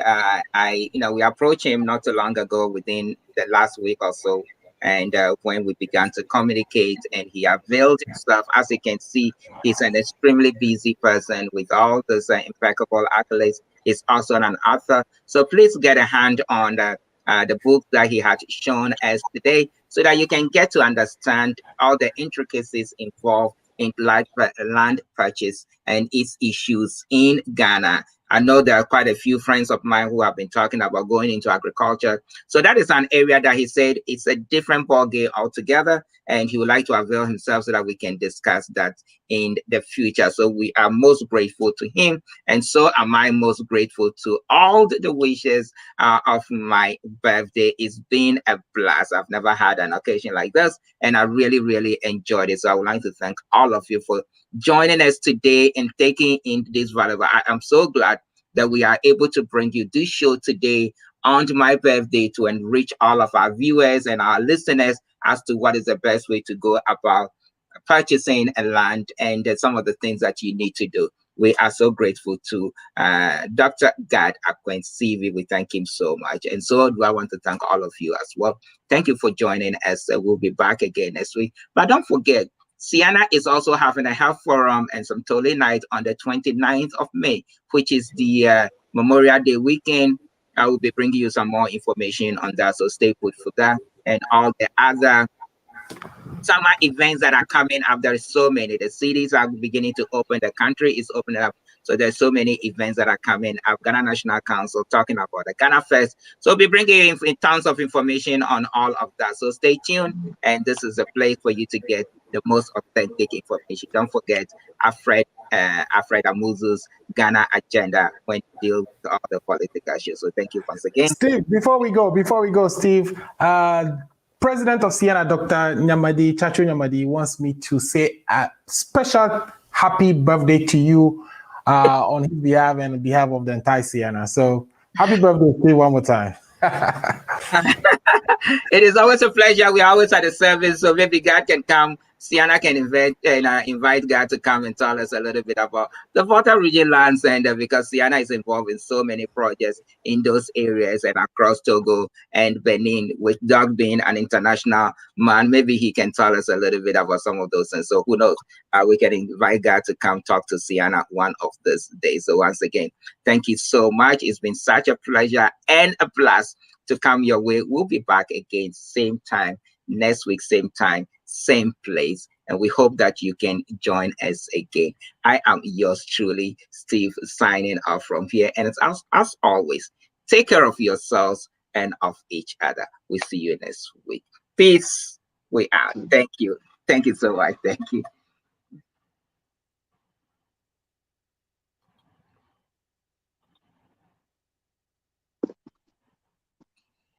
We approached him not too long ago, within the last week or so, and when we began to communicate, and he availed himself. As you can see, he's an extremely busy person with all these impeccable accolades. He's also an author, so please get a hand on the book that he had shown us today, so that you can get to understand all the intricacies involved in land purchase and its issues in Ghana. I know there are quite a few friends of mine who have been talking about going into agriculture. So that is an area that he said it's a different ballgame altogether, and he would like to avail himself so that we can discuss that in the future. So we are most grateful to him, and so am I most grateful to all the wishes of my birthday. It's been a blast. I've never had an occasion like this, and I really, really enjoyed it. So I would like to thank all of you for joining us today and taking in this valuable. I am so glad that we are able to bring you this show today on my birthday to enrich all of our viewers and our listeners as to what is the best way to go about purchasing a land and some of the things that you need to do. We are so grateful to Dr. Gad Akwensivie. We thank him so much. And so do I want to thank all of you as well. Thank you for joining us. We'll be back again next week. But don't forget, Sienna is also having a health forum and some Tole night on the 29th of May, which is the Memorial Day weekend. I will be bringing you some more information on that. So stay put for that and all the other summer events that are coming up. There is so many. The cities are beginning to open. The country is opening up. So there's so many events that are coming up. Ghana National Council talking about the Ghana Fest. So we'll be bringing in tons of information on all of that. So stay tuned. And this is a place for you to get the most authentic information. Don't forget Alfred Amuzu's Ghana Agenda when you deal with all the political issues. So thank you once again. Steve, before we go, Steve, President of Sienna, Dr. Nyamadi, Chacho Nyamadi, wants me to say a special happy birthday to you on his behalf and on behalf of the entire Sienna. So happy birthday, Steve, one more time. It is always a pleasure. We're always at the service, so maybe God can come. Sienna can invite God to come and tell us a little bit about the Volta Region Land Center, because Sienna is involved in so many projects in those areas and across Togo and Benin. With Doug being an international man, maybe he can tell us a little bit about some of those things. So who knows? We can invite God to come talk to Sienna one of these days. So once again, thank you so much. It's been such a pleasure and a blast to come your way. We'll be back again, same time next week, same time, same place. And we hope that you can join us again. I am yours truly, Steve, signing off from here. And it's as always, take care of yourselves and of each other. We'll see you next week. Peace. We out. Thank you. Thank you so much. Thank you.